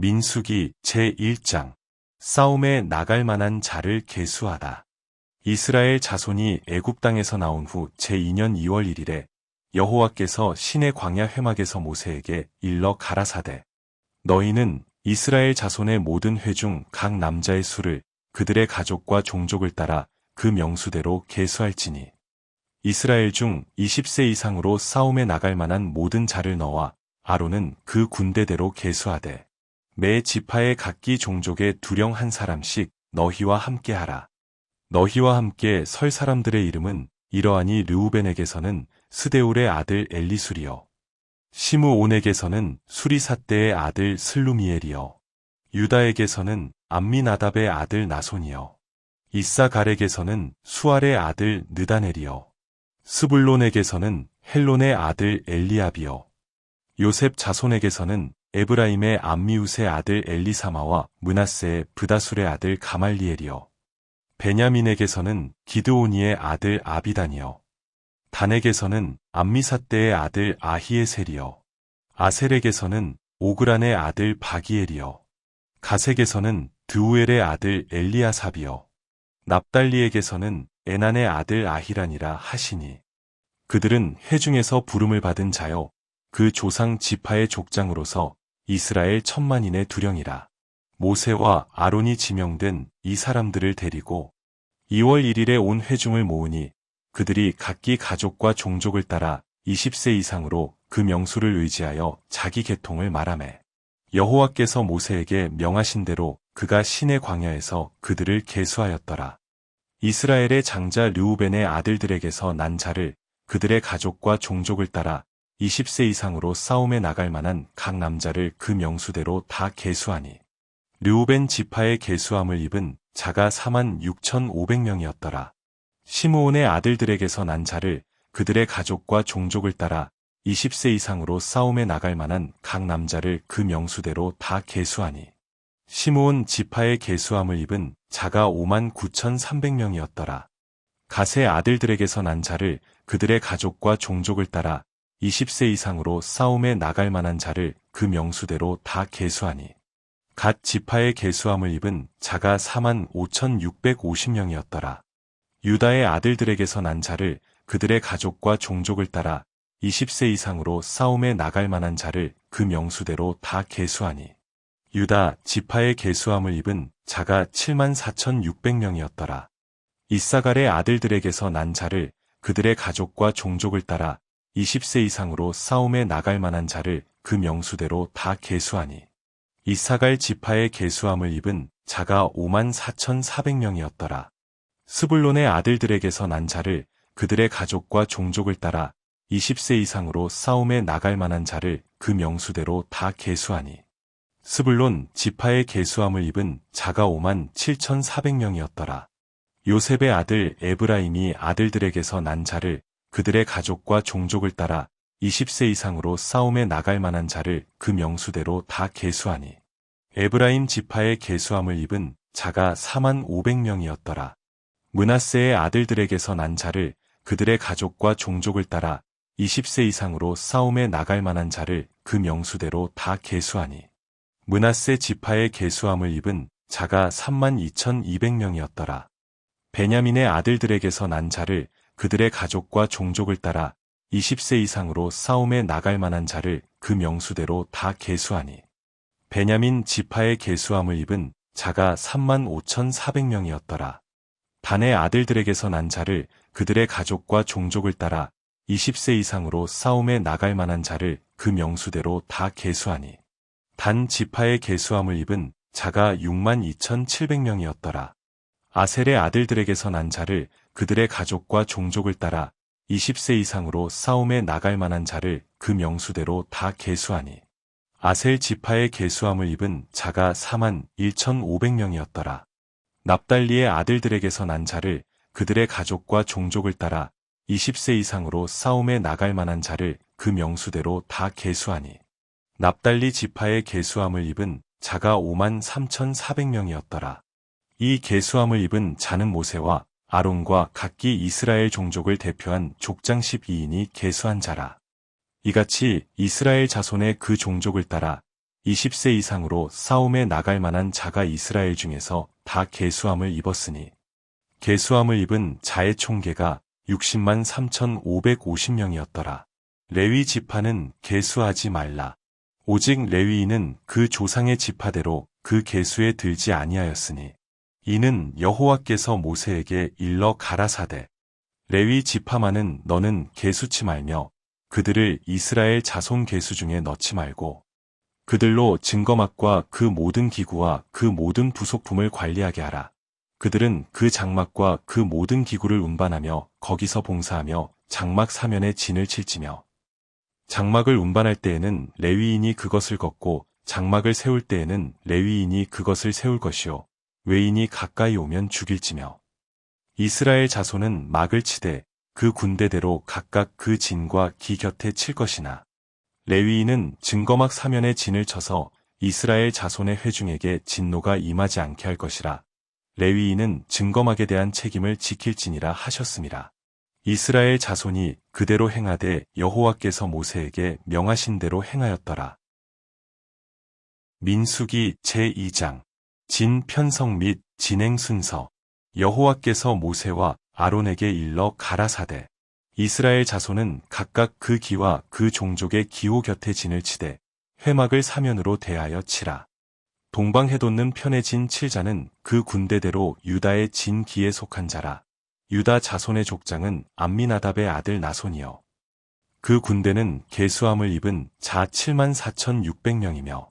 민수기 제1장 싸움에 나갈 만한 자를 계수하다. 이스라엘 자손이 애굽 땅에서 나온 후 제2년 2월 1일에 여호와께서 시내 광야 회막에서 모세에게 일러 가라사대 너희는 이스라엘 자손의 모든 회 중 각 남자의 수를 그들의 가족과 종족을 따라 그 명수대로 계수할지니 이스라엘 중 20세 이상으로 싸움에 나갈 만한 모든 자를 넣어 아론은 그 군대대로 계수하되 매 지파의 각기 종족의 두령 한 사람씩 너희와 함께하라. 너희와 함께 설 사람들의 이름은 이러하니 르우벤에게서는 스데울의 아들 엘리술이요 시므온에게서는 수리삿대의 아들 슬루미엘이요 유다에게서는 암미나답의 아들 나손이요 이사갈에게서는 수알의 아들 느다넬이요 스불론에게서는 헬론의 아들 엘리압이요 요셉 자손에게서는 에브라임의 암미웃의 아들 엘리사마와 므낫세의 브다술의 아들 가말리엘이요 베냐민에게서는 기드오니의 아들 아비단이요 단에게서는 암미삿대의 아들 아히에셀이요 아셀에게서는 오그란의 아들 바기엘이요 가색에서는 드우엘의 아들 엘리아삽이요 납달리에게서는 에난의 아들 아히란이라 하시니 그들은 회중에서 부름을 받은 자요 그 조상 지파의 족장으로서 이스라엘 10,000만인의 두령이라. 모세와 아론이 지명된 이 사람들을 데리고 2월 1일에 온 회중을 모으니 그들이 각기 가족과 종족을 따라 20세 이상으로 그 명수를 의지하여 자기 계통을 말하매 여호와께서 모세에게 명하신 대로 그가 시내 광야에서 그들을 계수하였더라. 이스라엘의 장자 르우벤의 아들들에게서 난 자를 그들의 가족과 종족을 따라 20세 이상으로 싸움에 나갈 만한 각 남자를 그 명수대로 다 계수하니 르우벤 지파의 계수함을 입은 자가 46,500명이었더라. 시므온의 아들들에게서 난 자를 그들의 가족과 종족을 따라 20세 이상으로 싸움에 나갈 만한 각 남자를 그 명수대로 다 계수하니 시므온 지파의 계수함을 입은 자가 59,300명이었더라. 갓의 아들들에게서 난 자를 그들의 가족과 종족을 따라 20세 이상으로 싸움에 나갈 만한 자를 그 명수대로 다 계수하니 갓 지파의 계수함을 입은 자가 45,650명이었더라. 유다의 아들들에게서 난 자를 그들의 가족과 종족을 따라 20세 이상으로 싸움에 나갈 만한 자를 그 명수대로 다 계수하니 유다 지파의 계수함을 입은 자가 74,600명이었더라. 이사갈의 아들들에게서 난 자를 그들의 가족과 종족을 따라 20세 이상으로 싸움에 나갈 만한 자를 그 명수대로 다 계수하니 이사갈 지파의 계수함을 입은 자가 54,400명이었더라. 스불론의 아들들에게서 난 자를 그들의 가족과 종족을 따라 20세 이상으로 싸움에 나갈 만한 자를 그 명수대로 다 계수하니 스불론 지파의 계수함을 입은 자가 57,400명이었더라. 요셉의 아들 에브라임이 아들들에게서 난 자를 그들의 가족과 종족을 따라 20세 이상으로 싸움에 나갈 만한 자를 그 명수대로 다 계수하니 에브라임 지파의 계수함을 입은 자가 45,000명이었더라. 므낫세의 아들들에게서 난 자를 그들의 가족과 종족을 따라 20세 이상으로 싸움에 나갈 만한 자를 그 명수대로 다 계수하니 므낫세 지파의 계수함을 입은 자가 32,200명이었더라. 베냐민의 아들들에게서 난 자를 그들의 가족과 종족을 따라 20세 이상으로 싸움에 나갈 만한 자를 그 명수대로 다 계수하니 베냐민 지파의 계수함을 입은 자가 35,400명이었더라. 단의 아들들에게서 난 자를 그들의 가족과 종족을 따라 20세 이상으로 싸움에 나갈 만한 자를 그 명수대로 다 계수하니 단 지파의 계수함을 입은 자가 62,700명이었더라. 아셀의 아들들에게서 난 자를 그들의 가족과 종족을 따라 20세 이상으로 싸움에 나갈 만한 자를 그 명수대로 다 계수하니 아셀 지파의 계수함을 입은 자가 41,500명이었더라. 납달리의 아들들에게서 난 자를 그들의 가족과 종족을 따라 20세 이상으로 싸움에 나갈 만한 자를 그 명수대로 다 계수하니 납달리 지파의 계수함을 입은 자가 53,400명이었더라. 이 계수함을 입은 자는 모세와 아론과 각기 이스라엘 종족을 대표한 족장 12인이 계수한 자라. 이같이 이스라엘 자손의 그 종족을 따라 20세 이상으로 싸움에 나갈 만한 자가 이스라엘 중에서 다 계수함을 입었으니 계수함을 입은 자의 총계가 60만 3,550명이었더라. 레위 지파는 계수하지 말라. 오직 레위인은 그 조상의 지파대로 그 계수에 들지 아니하였으니 이는 여호와께서 모세에게 일러 가라사대 레위 지파만은 너는 계수치 말며 그들을 이스라엘 자손 계수 중에 넣지 말고 그들로 증거막과 그 모든 기구와 그 모든 부속품을 관리하게 하라. 그들은 그 장막과 그 모든 기구를 운반하며 거기서 봉사하며 장막 사면에 진을 칠지며 장막을 운반할 때에는 레위인이 그것을 걷고 장막을 세울 때에는 레위인이 그것을 세울 것이요 외인이 가까이 오면 죽일지며 이스라엘 자손은 막을 치되 그 군대대로 각각 그 진과 기 곁에 칠 것이나 레위인은 증거막 사면에 진을 쳐서 이스라엘 자손의 회중에게 진노가 임하지 않게 할 것이라. 레위인은 증거막에 대한 책임을 지킬지니라 하셨음이라. 이스라엘 자손이 그대로 행하되 여호와께서 모세에게 명하신 대로 행하였더라. 민수기 제2장 진 편성 및 진행 순서. 여호와께서 모세와 아론에게 일러 가라사대 이스라엘 자손은 각각 그 기와 그 종족의 기호 곁에 진을 치되 회막을 사면으로 대하여 치라. 동방해 돋는 편의 진 칠자는 그 군대대로 유다의 진 기에 속한 자라. 유다 자손의 족장은 암미나답의 아들 나손이요. 그 군대는 계수함을 입은 자 7만 4,600명이며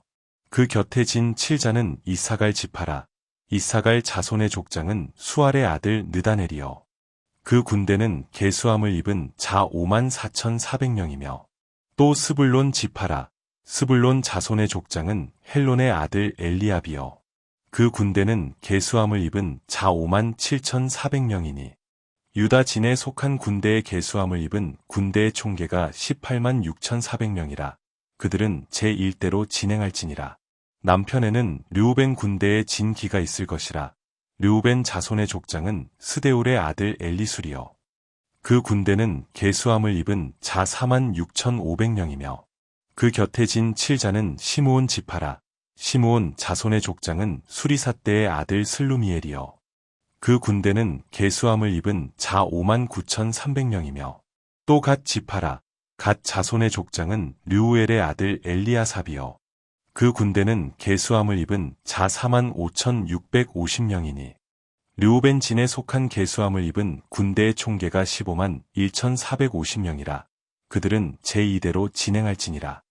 그 곁에 진 칠자는 이사갈 지파라. 이사갈 자손의 족장은 수알의 아들 느다넬이요. 그 군대는 계수함을 입은 자 5만 4,400명이며 또 스불론 지파라. 스불론 자손의 족장은 헬론의 아들 엘리압이요. 그 군대는 계수함을 입은 자 5만 7,400명이니 유다 진에 속한 군대의 계수함을 입은 군대의 총계가 18만 6,400명이라. 그들은 제1대로 진행할지니라. 남편에는 르우벤 군대의 진기가 있을 것이라. 르우벤 자손의 족장은 스데울의 아들 엘리술이요. 그 군대는 계수함을 입은 자 4만 6,500명이며 그 곁에 진 칠자는 시므온 지파라. 시므온 자손의 족장은 수리사대의 아들 슬루미엘이요. 그 군대는 계수함을 입은 자 5만 9,300명이며 또 갓 지파라. 갓 자손의 족장은 르우엘의 아들 엘리아삽이요. 그 군대는 계수함을 입은 자 4만 5,650명이니 르우벤 진에 속한 계수함을 입은 군대의 총계가 15만 1,450명이라. 그들은 제2대로 진행할지니라.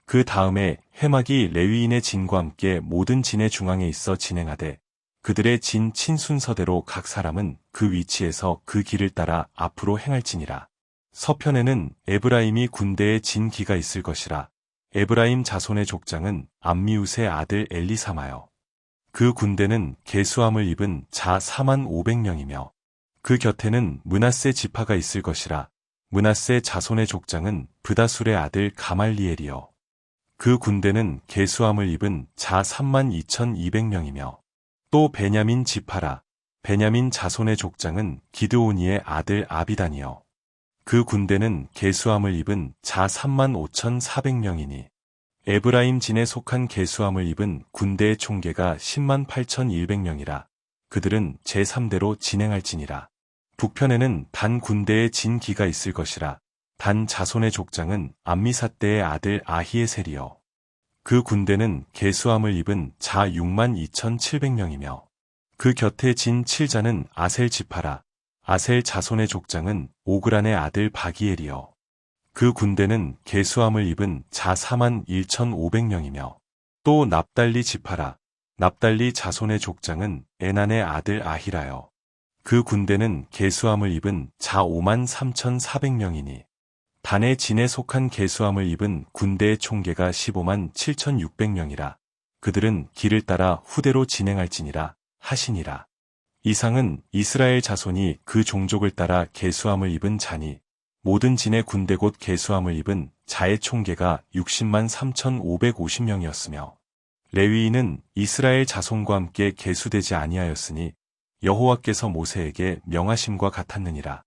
그 다음에 회막이 레위인의 진과 함께 모든 진의 중앙에 있어 진행하되 그들의 진 친순서대로 각 사람은 그 위치에서 그 길을 따라 앞으로 행할지니라. 서편에는 에브라임이 군대의 진 기가 있을 것이라. 에브라임 자손의 족장은 암미웃의 아들 엘리사마요. 그 군대는 계수함을 입은 자 4만 500명이며 그 곁에는 므낫세 지파가 있을 것이라. 므낫세 자손의 족장은 브다술의 아들 가말리엘이요. 그 군대는 계수함을 입은 자 3만 2,200명이며 또 베냐민 지파라. 베냐민 자손의 족장은 기드오니의 아들 아비단이요. 그 군대는 계수함을 입은 자 3만 5,400명이니 에브라임 진에 속한 계수함을 입은 군대의 총계가 10만 8,100명이라. 그들은 제3대로 진행할지니라. 북편에는 단 군대의 진 기가 있을 것이라. 단 자손의 족장은 암미사대의 아들 아히에셀이요. 그 군대는 계수함을 입은 자 6만 2,700명이며 그 곁에 진 칠자는 아셀 지파라. 아셀 자손의 족장은 오그란의 아들 바기엘이요. 그 군대는 계수함을 입은 자 4만 1,500명이며 또 납달리 지파라. 납달리 자손의 족장은 에난의 아들 아히라요. 그 군대는 계수함을 입은 자 5만 3,400명이니 단의 진에 속한 계수함을 입은 군대의 총계가 15만 7,600명이라. 그들은 길을 따라 후대로 진행할지니라 하시니라. 이상은 이스라엘 자손이 그 종족을 따라 계수함을 입은 자니 모든 진의 군대 곧 계수함을 입은 자의 총계가 60만 3,550명이었으며 레위인은 이스라엘 자손과 함께 계수되지 아니하였으니 여호와께서 모세에게 명하심과 같았느니라.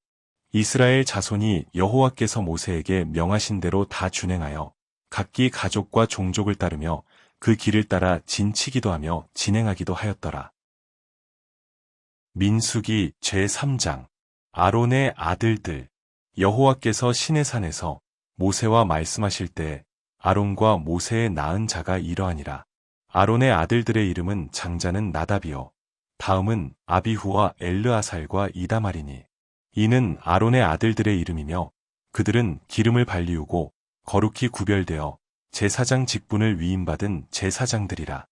이스라엘 자손이 여호와께서 모세에게 명하신 대로 다 준행하여 각기 가족과 종족을 따르며 그 길을 따라 진치기도 하며 진행하기도 하였더라. 민수기 제3장. 아론의 아들들. 여호와께서 시내산에서 모세와 말씀하실 때 아론과 모세의 낳은 자가 이러하니라. 아론의 아들들의 이름은 장자는 나답이요 다음은 아비후와 엘르아살과 이다말이니 이는 아론의 아들들의 이름이며 그들은 기름을 발리우고 거룩히 구별되어 제사장 직분을 위임받은 제사장들이라.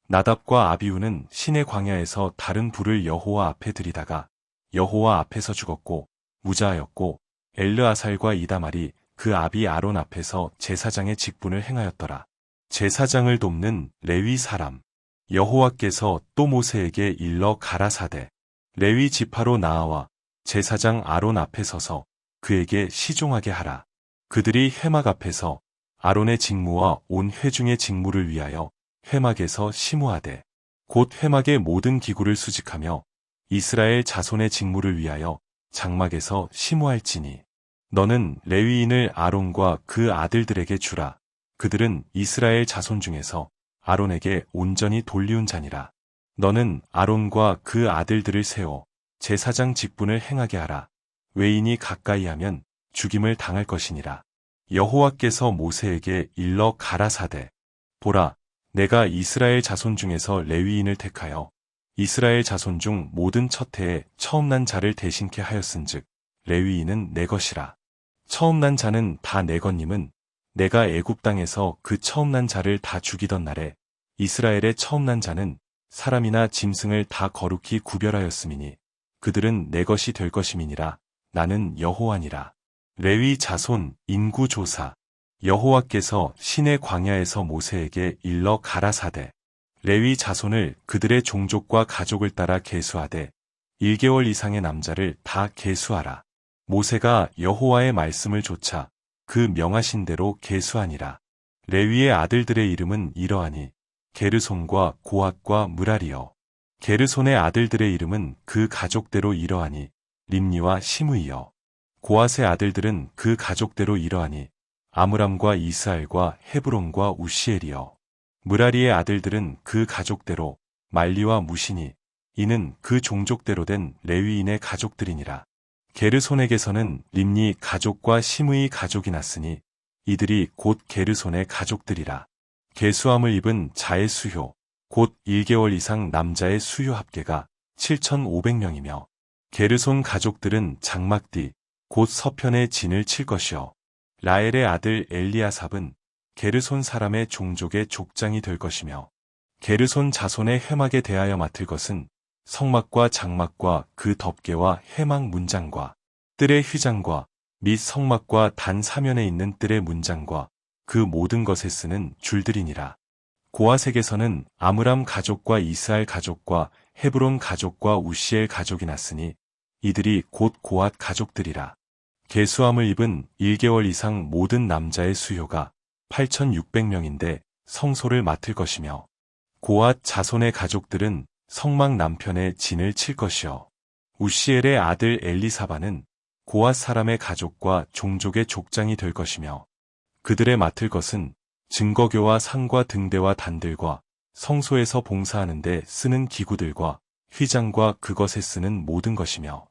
나답과 아비후는 시내 광야에서 다른 불을 여호와 앞에 들이다가 여호와 앞에서 죽었고 무자하였고 엘르아살과 이다말이 그 아비 아론 앞에서 제사장의 직분을 행하였더라. 제사장을 돕는 레위 사람. 여호와께서 또 모세에게 일러 가라사대 레위 지파로 나아와 제사장 아론 앞에 서서 그에게 시종하게 하라. 그들이 회막 앞에서 아론의 직무와 온 회중의 직무를 위하여 회막에서 시무하되 곧 회막의 모든 기구를 수직하며 이스라엘 자손의 직무를 위하여 장막에서 시무할지니 너는 레위인을 아론과 그 아들들에게 주라. 그들은 이스라엘 자손 중에서 아론에게 온전히 돌리운 자니라. 너는 아론과 그 아들들을 세워 제사장 직분을 행하게 하라. 외인이 가까이 하면 죽임을 당할 것이니라. 여호와께서 모세에게 일러 가라사대 보라 내가 이스라엘 자손 중에서 레위인을 택하여 이스라엘 자손 중 모든 첫 해에 처음 난 자를 대신케 하였은즉 레위인은 내 것이라. 처음 난 자는 다 내 것님은 내가 애굽 땅에서 그 처음 난 자를 다 죽이던 날에 이스라엘의 처음 난 자는 사람이나 짐승을 다 거룩히 구별하였음이니 그들은 내 것이 될 것임이니라. 나는 여호와니라. 레위 자손 인구 조사. 여호와께서 시내 광야에서 모세에게 일러 가라사대 레위 자손을 그들의 종족과 가족을 따라 계수하되 1개월 이상의 남자를 다 계수하라. 모세가 여호와의 말씀을 좇아 그 명하신 대로 계수하니라. 레위의 아들들의 이름은 이러하니 게르손과 고핫과 므라리여. 게르손의 아들들의 이름은 그 가족대로 이러하니 림니와 시므이여. 고핫의 아들들은 그 가족대로 이러하니 아므람과 이스알과 헤브론과 우시엘이여. 므라리의 아들들은 그 가족대로 말리와 무시니 이는 그 종족대로 된 레위인의 가족들이니라. 게르손에게서는 림니 가족과 시므이 가족이 났으니 이들이 곧 게르손의 가족들이라. 계수함을 입은 자의 수효 곧 1개월 이상 남자의 수효 합계가 7,500명이며 게르손 가족들은 장막 뒤 곧 서편에 진을 칠 것이요 라엘의 아들 엘리아삽은 게르손 사람의 종족의 족장이 될 것이며 게르손 자손의 회막에 대하여 맡을 것은 성막과 장막과 그 덮개와 회막 문장과 뜰의 휘장과 및 성막과 단 사면에 있는 뜰의 문장과 그 모든 것에 쓰는 줄들이니라. 고핫에게서는 아므람 가족과 이스알 가족과 헤브론 가족과 우시엘 가족이 났으니 이들이 곧 고핫 가족들이라. 계수함을 입은 1개월 이상 모든 남자의 수요가 8,600명인데 성소를 맡을 것이며 고핫 자손의 가족들은 성막 남편에 진을 칠 것이요 우시엘의 아들 엘리사바는 고핫 사람의 가족과 종족의 족장이 될 것이며 그들의 맡을 것은 증거교와 상과 등대와 단들과 성소에서 봉사하는 데 쓰는 기구들과 휘장과 그것에 쓰는 모든 것이며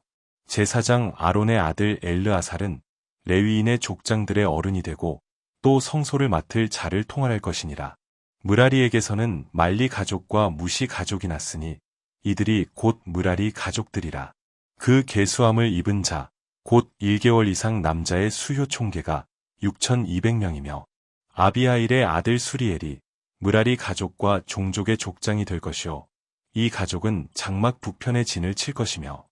제사장 아론의 아들 엘르아살은 레위인의 족장들의 어른이 되고 또 성소를 맡을 자를 통할할 것이니라. 므라리에게서는 말리 가족과 무시 가족이 났으니 이들이 곧 므라리 가족들이라. 그 계수함을 입은 자 곧 1개월 이상 남자의 수효 총계가 6,200명이며 아비하일의 아들 수리엘이 므라리 가족과 종족의 족장이 될 것이요 이 가족은 장막 북편에 진을 칠 것이며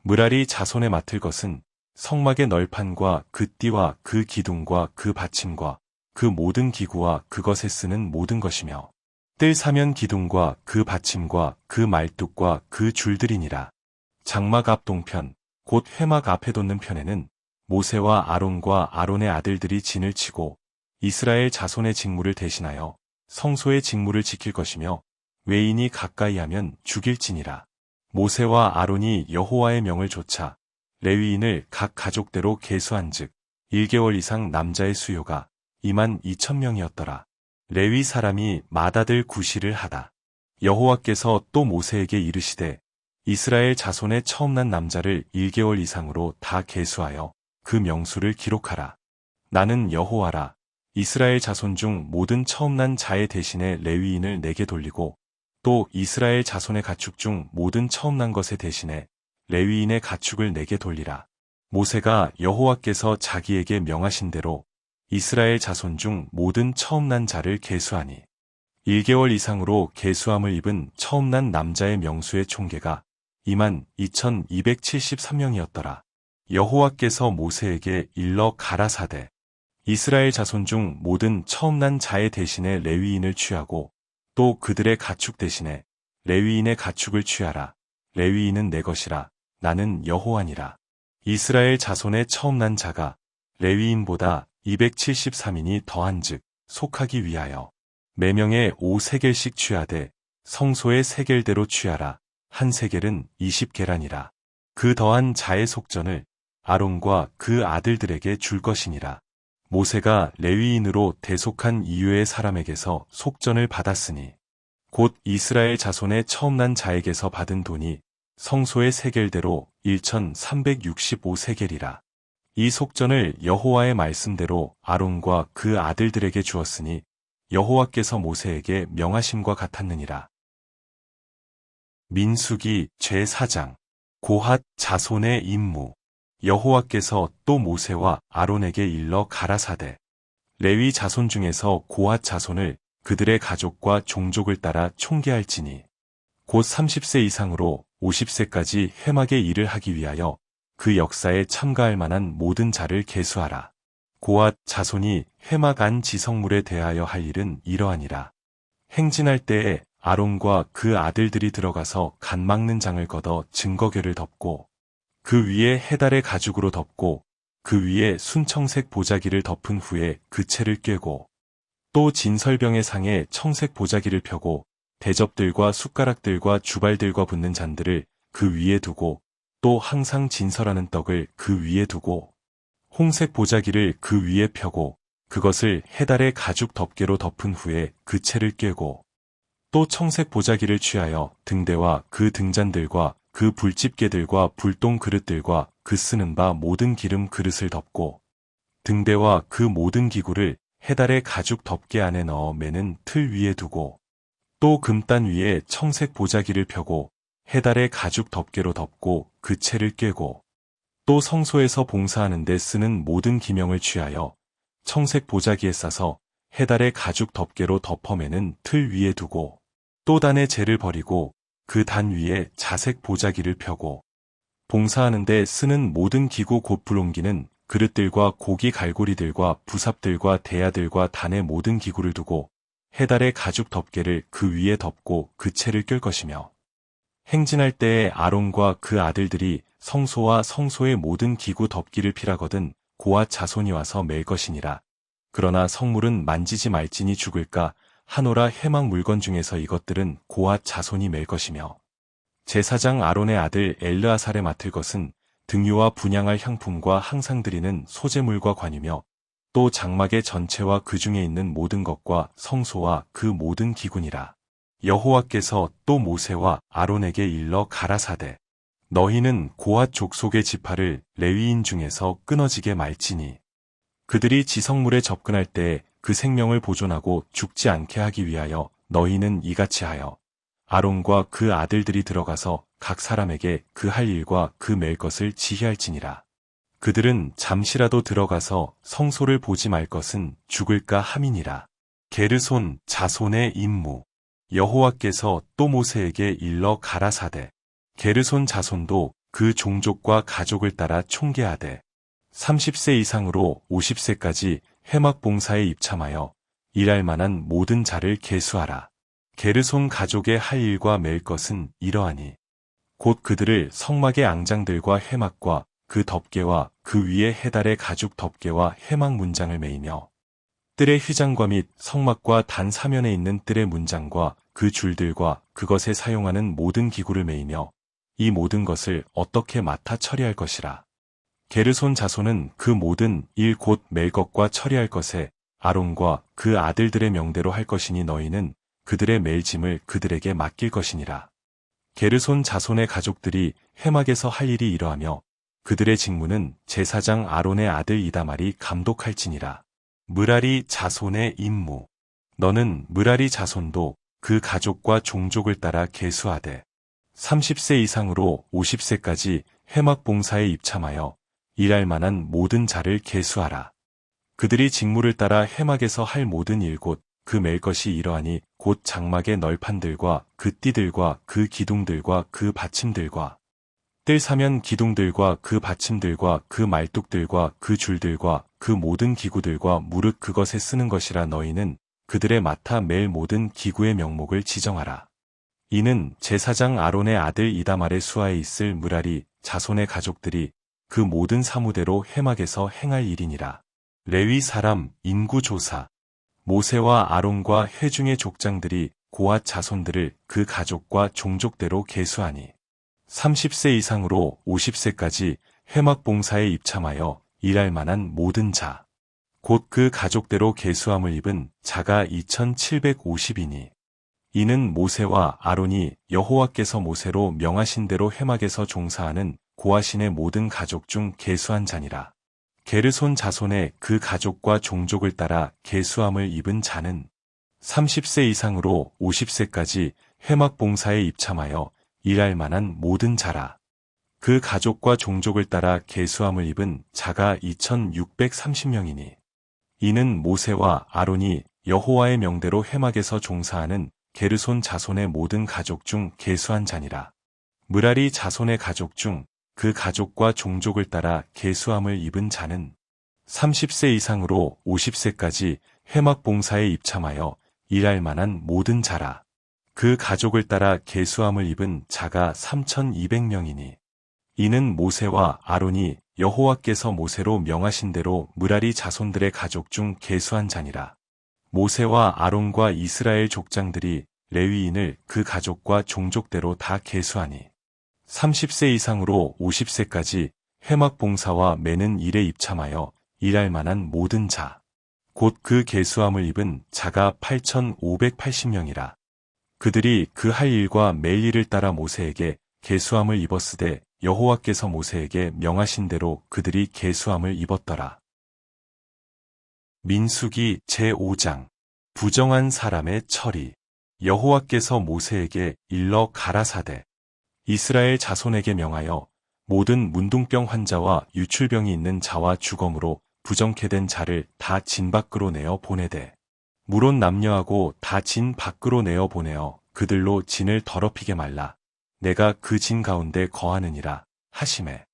므라리 자손에 맡을 것은 성막의 널판과 그 띠와 그 기둥과 그 받침과 그 모든 기구와 그것에 쓰는 모든 것이며 뜰 사면 기둥과 그 받침과 그 말뚝과 그 줄들이니라. 장막 앞 동편 곧 회막 앞에 돋는 편에는 모세와 아론과 아론의 아들들이 진을 치고 이스라엘 자손의 직무를 대신하여 성소의 직무를 지킬 것이며 외인이 가까이 하면 죽일지니라. 모세와 아론이 여호와의 명을 좇아 레위인을 각 가족대로 계수한즉 1개월 이상 남자의 수요가 22,000명이었더라. 레위 사람이 맏아들 구시를 하다. 여호와께서 또 모세에게 이르시되 이스라엘 자손의 처음 난 남자를 1개월 이상으로 다 계수하여 그 명수를 기록하라. 나는 여호와라. 이스라엘 자손 중 모든 처음 난 자의 대신에 레위인을 내게 돌리고 또 이스라엘 자손의 가축 중 모든 처음 난 것의 대신에 레위인의 가축을 내게 돌리라. 모세가 여호와께서 자기에게 명하신 대로 이스라엘 자손 중 모든 처음 난 자를 계수하니 1개월 이상으로 계수함을 입은 처음 난 남자의 명수의 총계가 22,273명이었더라. 여호와께서 모세에게 일러 가라사대 이스라엘 자손 중 모든 처음 난 자의 대신에 레위인을 취하고 또 그들의 가축 대신에 레위인의 가축을 취하라. 레위인은 내 것이라. 나는 여호와니라. 이스라엘 자손의 처음 난 자가 레위인보다 273인이 더한즉 속하기 위하여 매명에 5세겔씩 취하되 성소의 세겔대로 취하라. 한 세겔은 20계란이라. 그 더한 자의 속전을 아론과 그 아들들에게 줄 것이니라. 모세가 레위인으로 대속한 이유의 사람에게서 속전을 받았으니 곧 이스라엘 자손의 처음 난 자에게서 받은 돈이 성소의 세겔대로 1,365세겔이라. 이 속전을 여호와의 말씀대로 아론과 그 아들들에게 주었으니 여호와께서 모세에게 명하심과 같았느니라. 민수기 제4장 고핫 자손의 임무. 여호와께서 또 모세와 아론에게 일러 가라사대 레위 자손 중에서 고핫 자손을 그들의 가족과 종족을 따라 총계할지니 곧 30세 이상으로 50세까지 회막의 일을 하기 위하여 그 역사에 참가할 만한 모든 자를 계수하라. 고핫 자손이 회막 안 지성물에 대하여 할 일은 이러하니라. 행진할 때에 아론과 그 아들들이 들어가서 간 막는 장을 걷어 증거궤를 덮고 그 위에 해달의 가죽으로 덮고 그 위에 순청색 보자기를 덮은 후에 그 채를 꿰고 또 진설병의 상에 청색 보자기를 펴고 대접들과 숟가락들과 주발들과 붓는 잔들을 그 위에 두고 또 항상 진설하는 떡을 그 위에 두고 홍색 보자기를 그 위에 펴고 그것을 해달의 가죽 덮개로 덮은 후에 그 채를 꿰고 또 청색 보자기를 취하여 등대와 그 등잔들과 그 불집게들과 불똥 그릇들과 그 쓰는 바 모든 기름 그릇을 덮고 등대와 그 모든 기구를 해달의 가죽 덮개 안에 넣어 매는 틀 위에 두고 또 금단 위에 청색 보자기를 펴고 해달의 가죽 덮개로 덮고 그 채를 꿰고 또 성소에서 봉사하는 데 쓰는 모든 기명을 취하여 청색 보자기에 싸서 해달의 가죽 덮개로 덮어매는 틀 위에 두고 또 단의 재를 버리고 그 단 위에 자색 보자기를 펴고 봉사하는 데 쓰는 모든 기구 곧 불옮기는 그릇들과 고기 갈고리들과 부삽들과 대야들과 단의 모든 기구를 두고 해달의 가죽 덮개를 그 위에 덮고 그 채를 꿰 것이며 행진할 때에 아론과 그 아들들이 성소와 성소의 모든 기구 덮기를 피라거든 고핫 자손이 와서 맬 것이니라. 그러나 성물은 만지지 말지니 죽을까 하노라. 회막 물건 중에서 이것들은 고핫 자손이 맬 것이며 제사장 아론의 아들 엘르아살에 맡을 것은 등유와 분향할 향품과 항상 드리는 소재물과 관유며 또 장막의 전체와 그 중에 있는 모든 것과 성소와 그 모든 기구니라. 여호와께서 또 모세와 아론에게 일러 가라사대 너희는 고핫 족속의 지파를 레위인 중에서 끊어지게 말지니 그들이 지성물에 접근할 때에 그 생명을 보존하고 죽지 않게 하기 위하여 너희는 이같이 하여 아론과 그 아들들이 들어가서 각 사람에게 그 할 일과 그 맬 것을 지휘할지니라. 그들은 잠시라도 들어가서 성소를 보지 말 것은 죽을까 함이니라. 게르손 자손의 임무. 여호와께서 또 모세에게 일러 가라사대 게르손 자손도 그 종족과 가족을 따라 총계하되 30세 이상으로 50세까지 회막 봉사에 입참하여 일할 만한 모든 자를 계수하라. 게르손 가족의 할 일과 맬 것은 이러하니 곧 그들을 성막의 앙장들과 회막과 그 덮개와 그 위에 해달의 가죽 덮개와 회막 문장을 매이며 뜰의 휘장과 및 성막과 단 사면에 있는 뜰의 문장과 그 줄들과 그것에 사용하는 모든 기구를 매이며 이 모든 것을 어떻게 맡아 처리할 것이라. 게르손 자손은 그 모든 일 곧 맬 것과 처리할 것에 아론과 그 아들들의 명대로 할 것이니 너희는 그들의 맬 짐을 그들에게 맡길 것이니라. 게르손 자손의 가족들이 회막에서 할 일이 이러하며 그들의 직무는 제사장 아론의 아들 이다말이 감독할지니라. 므라리 자손의 임무. 너는 므라리 자손도 그 가족과 종족을 따라 계수하되 30세 이상으로 50세까지 회막 봉사에 입참하여 일할 만한 모든 자를 계수하라. 그들이 직무를 따라 회막에서 할 모든 일 곧 그 맬 것이 이러하니 곧 장막의 널판들과 그 띠들과 그 기둥들과 그 받침들과 뜰 사면 기둥들과 그 받침들과 그 말뚝들과 그 줄들과 그 모든 기구들과 무릇 그것에 쓰는 것이라. 너희는 그들의 맡아 맬 모든 기구의 명목을 지정하라. 이는 제사장 아론의 아들 이다말의 수하에 있을 므라리 자손의 가족들이 그 모든 사무대로 회막에서 행할 일이니라. 레위 사람 인구조사. 모세와 아론과 회중의 족장들이 고앗 자손들을 그 가족과 종족대로 계수하니 30세 이상으로 50세까지 회막 봉사에 입참하여 일할 만한 모든 자, 곧 그 가족대로 계수함을 입은 자가 2750이니 이는 모세와 아론이 여호와께서 모세로 명하신 대로 회막에서 종사하는 고아신의 모든 가족 중 계수한 자니라. 게르손 자손의 그 가족과 종족을 따라 계수함을 입은 자는 30세 이상으로 50세까지 회막 봉사에 입참하여 일할 만한 모든 자라. 그 가족과 종족을 따라 계수함을 입은 자가 2630명이니 이는 모세와 아론이 여호와의 명대로 회막에서 종사하는 게르손 자손의 모든 가족 중 계수한 자니라. 므라리 자손의 가족 중 그 가족과 종족을 따라 계수함을 입은 자는 30세 이상으로 50세까지 회막 봉사에 입참하여 일할 만한 모든 자라. 그 가족을 따라 계수함을 입은 자가 3200명이니 이는 모세와 아론이 여호와께서 모세로 명하신 대로 므라리 자손들의 가족 중 계수한 자니라. 모세와 아론과 이스라엘 족장들이 레위인을 그 가족과 종족대로 다 계수하니 30세 이상으로 50세까지 회막 봉사와 매는 일에 입참하여 일할 만한 모든 자, 곧 그 계수함을 입은 자가 8580명이라. 그들이 그 할 일과 맬 일을 따라 모세에게 계수함을 입었으되 여호와께서 모세에게 명하신 대로 그들이 계수함을 입었더라. 민수기 제5장. 부정한 사람의 처리. 여호와께서 모세에게 일러 가라사대 이스라엘 자손에게 명하여 모든 문둥병 환자와 유출병이 있는 자와 주검으로 부정케 된 자를 다 진 밖으로 내어 보내되 물온 남녀하고 다 진 밖으로 내어 보내어 그들로 진을 더럽히게 말라. 내가 그 진 가운데 거하느니라 하시매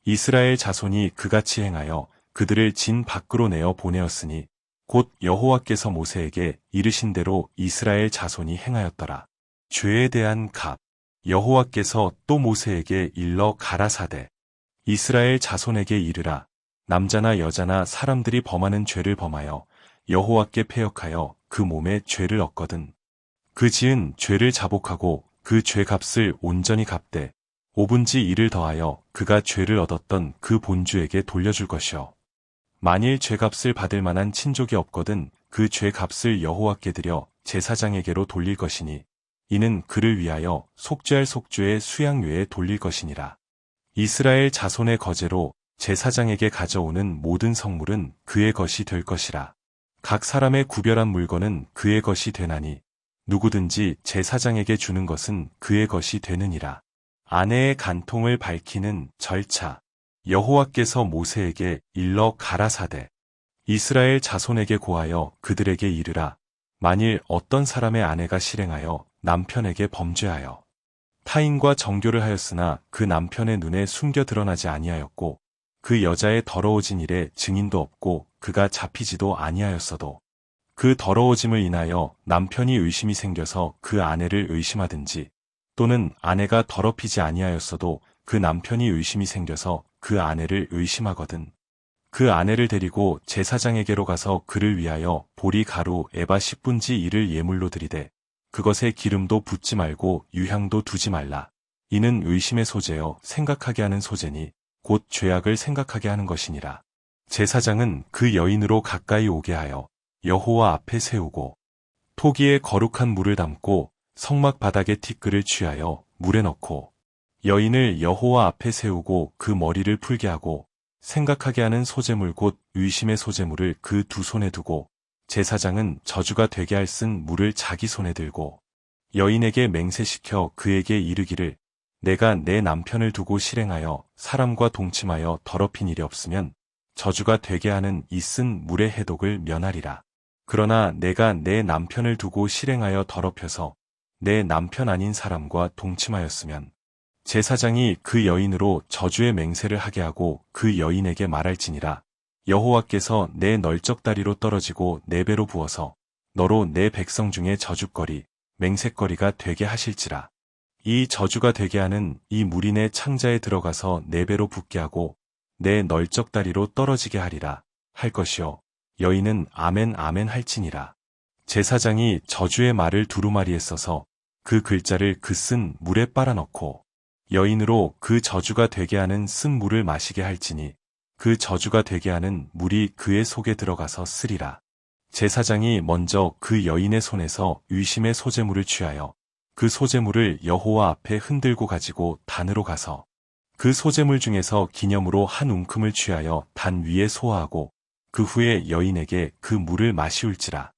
이스라엘 자손이 그같이 행하여 그들을 진 밖으로 내어 보내었으니 곧 여호와께서 모세에게 이르신 대로 이스라엘 자손이 행하였더라. 죄에 대한 값. 여호와께서 또 모세에게 일러 가라사대 이스라엘 자손에게 이르라. 남자나 여자나 사람들이 범하는 죄를 범하여 여호와께 패역하여 그 몸에 죄를 얻거든 그 지은 죄를 자복하고 그 죄값을 온전히 갚되 5분지 1을 더하여 그가 죄를 얻었던 그 본주에게 돌려줄 것이요 만일 죄값을 받을 만한 친족이 없거든 그 죄값을 여호와께 드려 제사장에게로 돌릴 것이니 이는 그를 위하여 속죄할 속죄의 수양외에 돌릴 것이니라. 이스라엘 자손의 거제로 제사장에게 가져오는 모든 성물은 그의 것이 될 것이라. 각 사람의 구별한 물건은 그의 것이 되나니 누구든지 제사장에게 주는 것은 그의 것이 되느니라. 아내의 간통을 밝히는 절차. 여호와께서 모세에게 일러 가라사대 이스라엘 자손에게 고하여 그들에게 이르라. 만일 어떤 사람의 아내가 실행하여 남편에게 범죄하여 타인과 정교를 하였으나 그 남편의 눈에 숨겨 드러나지 아니하였고 그 여자의 더러워진 일에 증인도 없고 그가 잡히지도 아니하였어도 그 더러워짐을 인하여 남편이 의심이 생겨서 그 아내를 의심하든지 또는 아내가 더럽히지 아니하였어도 그 남편이 의심이 생겨서 그 아내를 의심하거든 그 아내를 데리고 제사장에게로 가서 그를 위하여 보리 가루 에바 10분지 1을 예물로 드리되 그것에 기름도 붓지 말고 유향도 두지 말라. 이는 의심의 소재여 생각하게 하는 소재니 곧 죄악을 생각하게 하는 것이니라. 제사장은 그 여인으로 가까이 오게 하여 여호와 앞에 세우고 토기에 거룩한 물을 담고 성막 바닥에 티끌을 취하여 물에 넣고 여인을 여호와 앞에 세우고 그 머리를 풀게 하고 생각하게 하는 소재물 곧 의심의 소재물을 그 두 손에 두고 제사장은 저주가 되게 할 쓴 물을 자기 손에 들고 여인에게 맹세시켜 그에게 이르기를 내가 내 남편을 두고 실행하여 사람과 동침하여 더럽힌 일이 없으면 저주가 되게 하는 이 쓴 물의 해독을 면하리라. 그러나 내가 내 남편을 두고 실행하여 더럽혀서 내 남편 아닌 사람과 동침하였으면 제사장이 그 여인으로 저주의 맹세를 하게 하고 그 여인에게 말할지니라. 여호와께서 내 널쩍다리로 떨어지고 내 배로 부어서 너로 내 백성 중에 저주거리, 맹세거리가 되게 하실지라. 이 저주가 되게 하는 이 물이 내 창자에 들어가서 내 배로 붓게 하고 내 널쩍다리로 떨어지게 하리라 할 것이요. 여인은 아멘 아멘 할지니라. 제사장이 저주의 말을 두루마리에 써서 그 글자를 그 쓴 물에 빨아넣고 여인으로 그 저주가 되게 하는 쓴 물을 마시게 할지니 그 저주가 되게 하는 물이 그의 속에 들어가서 쓰리라. 제사장이 먼저 그 여인의 손에서 의심의 소재물을 취하여 그 소재물을 여호와 앞에 흔들고 가지고 단으로 가서 그 소재물 중에서 기념으로 한 움큼을 취하여 단 위에 소화하고 그 후에 여인에게 그 물을 마시울지라.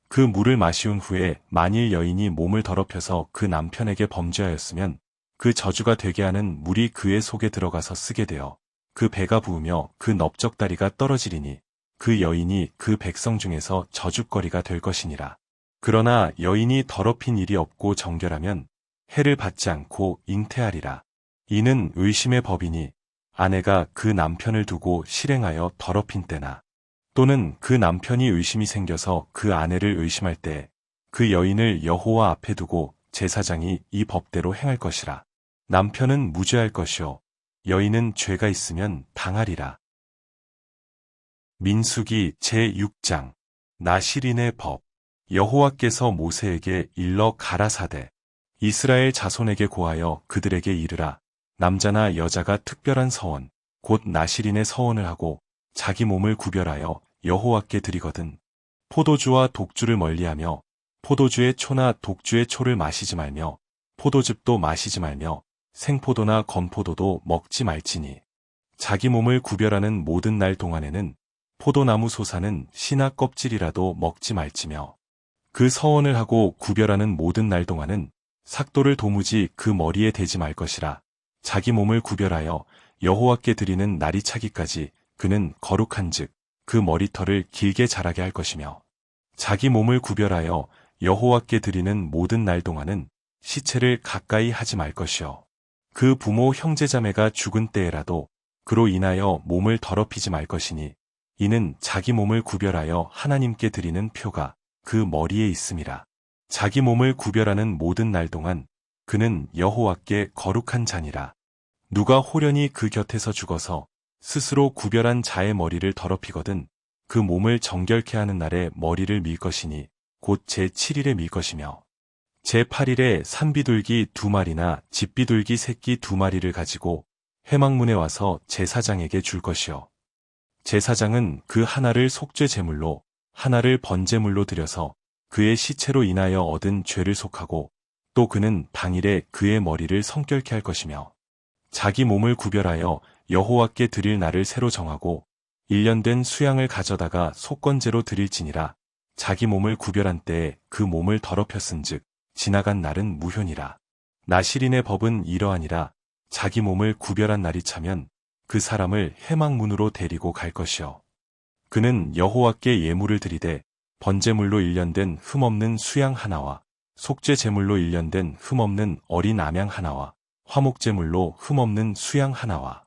그 물을 마시운 후에 만일 여인이 몸을 더럽혀서 그 남편에게 범죄하였으면 그 저주가 되게 하는 물이 그의 속에 들어가서 쓰게 되어 그 배가 부으며 그 넓적다리가 떨어지리니 그 여인이 그 백성 중에서 저주거리가 될 것이니라. 그러나 여인이 더럽힌 일이 없고 정결하면 해를 받지 않고 잉태하리라. 이는 의심의 법이니 아내가 그 남편을 두고 실행하여 더럽힌 때나 또는 그 남편이 의심이 생겨서 그 아내를 의심할 때 그 여인을 여호와 앞에 두고 제사장이 이 법대로 행할 것이라. 남편은 무죄할 것이요 여인은 죄가 있으면 당하리라. 민수기 제6장 나실인의 법. 여호와께서 모세에게 일러 가라사대 이스라엘 자손에게 고하여 그들에게 이르라. 남자나 여자가 특별한 서원 곧 나실인의 서원을 하고 자기 몸을 구별하여 여호와께 드리거든 포도주와 독주를 멀리하며 포도주의 초나 독주의 초를 마시지 말며 포도즙도 마시지 말며 생포도나 건포도도 먹지 말지니 자기 몸을 구별하는 모든 날 동안에는 포도나무 솟아는 씨나 껍질이라도 먹지 말지며 그 서원을 하고 구별하는 모든 날 동안은 삭도를 도무지 그 머리에 대지 말 것이라. 자기 몸을 구별하여 여호와께 드리는 날이 차기까지 그는 거룩한즉 그 머리털을 길게 자라게 할 것이며 자기 몸을 구별하여 여호와께 드리는 모든 날 동안은 시체를 가까이 하지 말 것이요 그 부모 형제자매가 죽은 때에라도 그로 인하여 몸을 더럽히지 말 것이니 이는 자기 몸을 구별하여 하나님께 드리는 표가 그 머리에 있음이라. 자기 몸을 구별하는 모든 날 동안 그는 여호와께 거룩한 자니라. 누가 호련히 그 곁에서 죽어서 스스로 구별한 자의 머리를 더럽히거든 그 몸을 정결케 하는 날에 머리를 밀 것이니 곧 제7일에 밀 것이며 제8일에 산비둘기 2마리나 집비둘기 새끼 2마리를 가지고 회막문에 와서 제사장에게 줄 것이요 제사장은 그 하나를 속죄 제물로 하나를 번제물로 드려서 그의 시체로 인하여 얻은 죄를 속하고 또 그는 당일에 그의 머리를 성결케 할 것이며 자기 몸을 구별하여 여호와께 드릴 날을 새로 정하고 1년 된 수양을 가져다가 속건제로 드릴지니라. 자기 몸을 구별한 때에 그 몸을 더럽혔은즉 지나간 날은 무효니라. 나실인의 법은 이러하니라. 자기 몸을 구별한 날이 차면 그 사람을 회막문으로 데리고 갈 것이요 그는 여호와께 예물을 드리되 번제물로 1년 된 흠없는 수양 하나와 속죄 제물로 1년 된 흠없는 어린 암양 하나와 화목제물로 흠없는 수양 하나와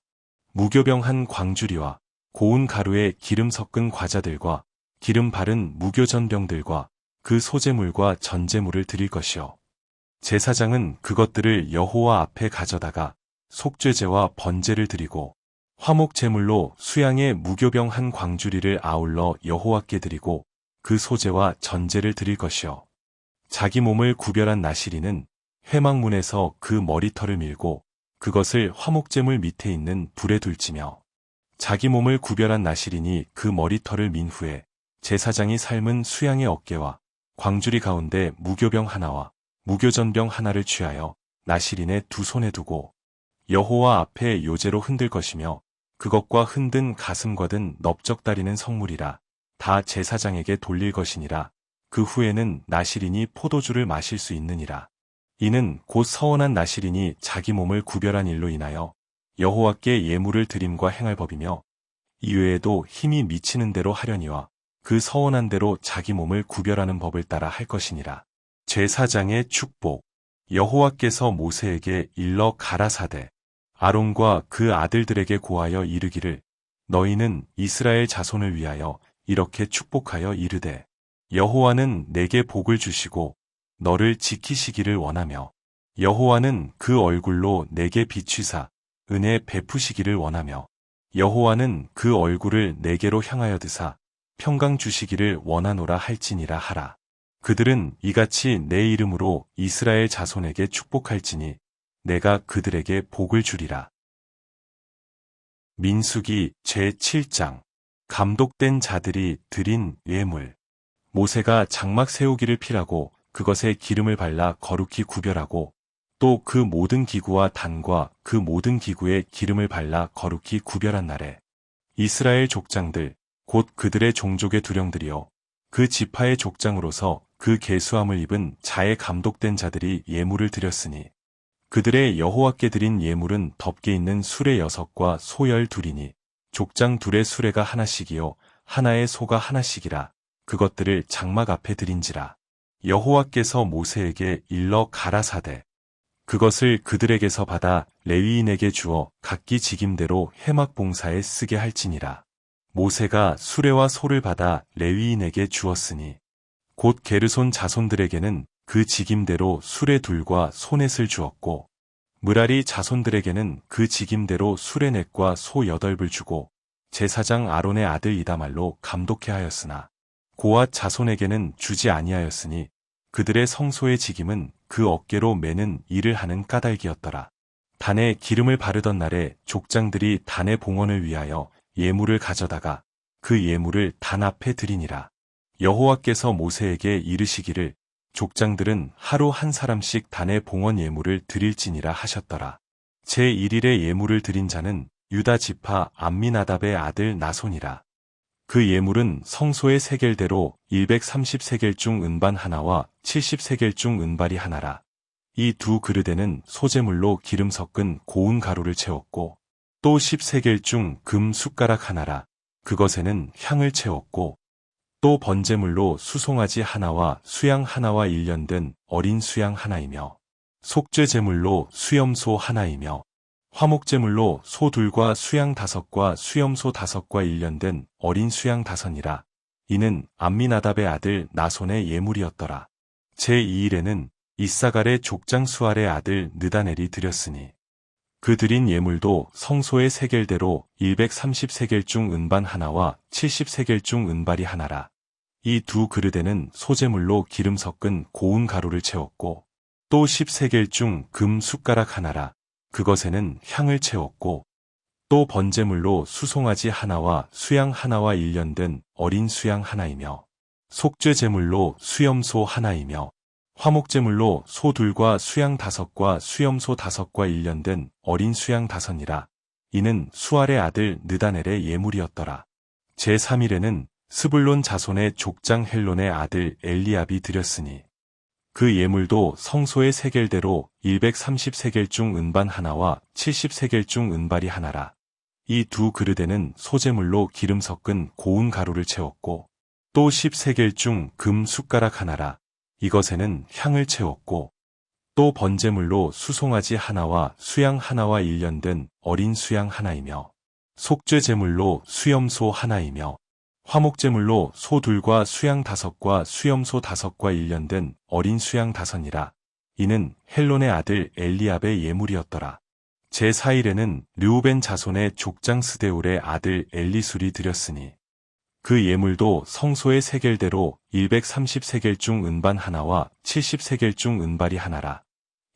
무교병 한 광주리와 고운 가루에 기름 섞은 과자들과 기름 바른 무교전병들과 그 소제물과 전제물을 드릴 것이요 제사장은 그것들을 여호와 앞에 가져다가 속죄제와 번제를 드리고 화목제물로 수양의 무교병 한 광주리를 아울러 여호와께 드리고 그 소제와 전제를 드릴 것이요 자기 몸을 구별한 나실인은 회막문에서 그 머리털을 밀고 그것을 화목제물 밑에 있는 불에 둘지며 자기 몸을 구별한 나실인이 그 머리털을 민 후에 제사장이 삶은 수양의 어깨와 광주리 가운데 무교병 하나와 무교전병 하나를 취하여 나실인의 두 손에 두고 여호와 앞에 요제로 흔들 것이며 그것과 흔든 가슴과 든 넓적다리는 성물이라 다 제사장에게 돌릴 것이니라. 그 후에는 나실인이 포도주를 마실 수 있느니라. 이는 곧 서원한 나실인이 자기 몸을 구별한 일로 인하여 여호와께 예물을 드림과 행할 법이며 이외에도 힘이 미치는 대로 하려니와 그 서원한 대로 자기 몸을 구별하는 법을 따라 할 것이니라. 제사장의 축복. 여호와께서 모세에게 일러 가라사대 아론과 그 아들들에게 고하여 이르기를 너희는 이스라엘 자손을 위하여 이렇게 축복하여 이르되 여호와는 내게 복을 주시고 너를 지키시기를 원하며 여호와는 그 얼굴로 내게 비추사 은혜 베푸시기를 원하며 여호와는 그 얼굴을 내게로 향하여 드사 평강 주시기를 원하노라 할지니라 하라. 그들은 이같이 내 이름으로 이스라엘 자손에게 축복할지니 내가 그들에게 복을 주리라. 민수기 제7장. 감독된 자들이 드린 예물. 모세가 장막 세우기를 필하고 그것에 기름을 발라 거룩히 구별하고 또 그 모든 기구와 단과 그 모든 기구에 기름을 발라 거룩히 구별한 날에 이스라엘 족장들 곧 그들의 종족의 두령들이요 그 지파의 족장으로서 그 계수함을 입은 자의 감독된 자들이 예물을 드렸으니 그들의 여호와께 드린 예물은 덮개 있는 수레 6과 소 12이니 족장 둘의 수레가 하나씩이요 하나의 소가 하나씩이라. 그것들을 장막 앞에 드린지라. 여호와께서 모세에게 일러 가라사대 그것을 그들에게서 받아 레위인에게 주어 각기 직임대로 회막 봉사에 쓰게 할지니라. 모세가 수레와 소를 받아 레위인에게 주었으니 곧 게르손 자손들에게는 그 직임대로 수레 둘과 소넷을 주었고 므라리 자손들에게는 그 직임대로 수레 넷과 소 8을 주고 제사장 아론의 아들 이다말로 감독해 하였으나 고앗 자손에게는 주지 아니하였으니 그들의 성소의 직임은 그 어깨로 매는 일을 하는 까닭이었더라. 단에 기름을 바르던 날에 족장들이 단의 봉헌을 위하여 예물을 가져다가 그 예물을 단 앞에 드리니라. 여호와께서 모세에게 이르시기를 족장들은 하루 한 사람씩 단의 봉헌 예물을 드릴지니라 하셨더라. 제1일에 예물을 드린 자는 유다 지파 암미나답의 아들 나손이라. 그 예물은 성소의 세겔대로 130세겔 중 은반 하나와 70세겔 중 은발이 하나라. 이 두 그릇에는 소재물로 기름 섞은 고운 가루를 채웠고 또 10세겔 중 금 숟가락 하나라. 그것에는 향을 채웠고 또 번제물로 수송아지 하나와 수양 하나와 일련된 어린 수양 하나이며 속죄제물로 수염소 하나이며 화목제물로 소 2과 수양 5과 수염소 5과 일련된 어린 수양 5이라. 이는 암미나답의 아들 나손의 예물이었더라. 제2일에는 이사갈의 족장 수알의 아들 느다넬이 드렸으니 그 드린 예물도 성소의 세겔대로 130세겔 중 은반 하나와 70세겔 중 은발이 하나라. 이 두 그릇에는 소재물로 기름 섞은 고운 가루를 채웠고 또 10세겔 중 금 숟가락 하나라. 그것에는 향을 채웠고 또 번제물로 수송아지 하나와 수양 하나와 일련된 어린 수양 하나이며 속죄제물로 수염소 하나이며 화목제물로 소 2과 수양 5과 수염소 5과 일련된 어린 수양 5이라. 이는 수알의 아들 느다넬의 예물이었더라. 제3일에는 스불론 자손의 족장 헬론의 아들 엘리압이 드렸으니 그 예물도 성소의 세겔대로 130세겔 중 은반 하나와 70세겔 중 은발이 하나라. 이 두 그릇에는 소재물로 기름 섞은 고운 가루를 채웠고 또 10세겔 중 금 숟가락 하나라. 이것에는 향을 채웠고 또 번제물로 수송아지 하나와 수양 하나와 일련된 어린 수양 하나이며 속죄제물로 수염소 하나이며 화목제물로 소 2과 수양 5과 수염소 5과 일련된 어린 수양 5이라. 이는 헬론의 아들 엘리압의 예물이었더라. 제4일에는 르우벤 자손의 족장 스데울의 아들 엘리술이 드렸으니 그 예물도 성소의 세겔대로 130세겔 중 은반 하나와 70세겔 중 은발이 하나라.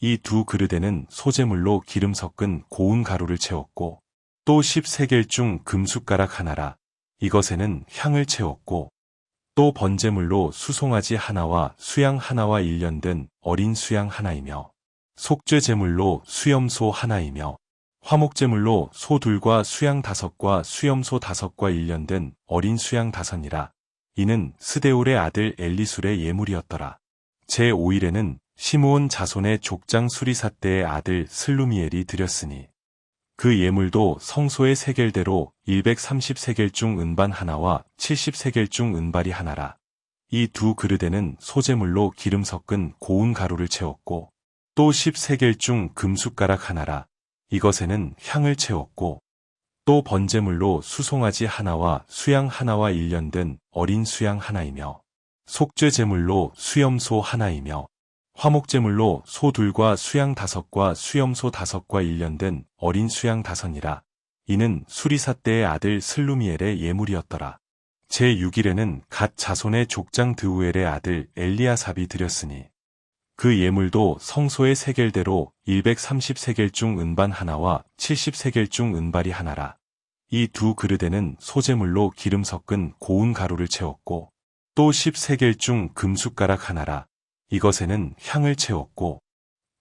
이 두 그릇에는 소재물로 기름 섞은 고운 가루를 채웠고 또 10세겔 중 금숟가락 하나라. 이것에는 향을 채웠고 또 번제물로 수송아지 하나와 수양 하나와 일년된 어린 수양 하나이며 속죄제물로 수염소 하나이며 화목제물로 소 둘과 수양 다섯과 수염소 다섯과 일년된 어린 수양 다섯이라. 이는 스데울의 아들 엘리술의 예물이었더라. 제5일에는 시므온 자손의 족장 수리사대의 아들 슬루미엘이 드렸으니 그 예물도 성소의 세겔대로 130세겔 중 은반 하나와 70세겔 중 은발이 하나라. 이 두 그릇에는 소제물로 기름 섞은 고운 가루를 채웠고 또 10세겔 중 금숟가락 하나라. 이것에는 향을 채웠고 또 번제물로 수송아지 하나와 수양 하나와 일년된 어린 수양 하나이며 속죄제물로 수염소 하나이며 화목제물로 소 둘과 수양 다섯과 수염소 다섯과 일년된 어린 수양 다섯이라. 이는 수리사대의 아들 슬루미엘의 예물이었더라. 제6일에는 갓 자손의 족장 드우엘의 아들 엘리아삽이 드렸으니 그 예물도 성소의 세겔대로 130세겔 중 은반 하나와 70세겔 중 은발이 하나라. 이 두 그릇에는 소제물로 기름 섞은 고운 가루를 채웠고 또 10세겔 중 금숟가락 하나라. 이것에는 향을 채웠고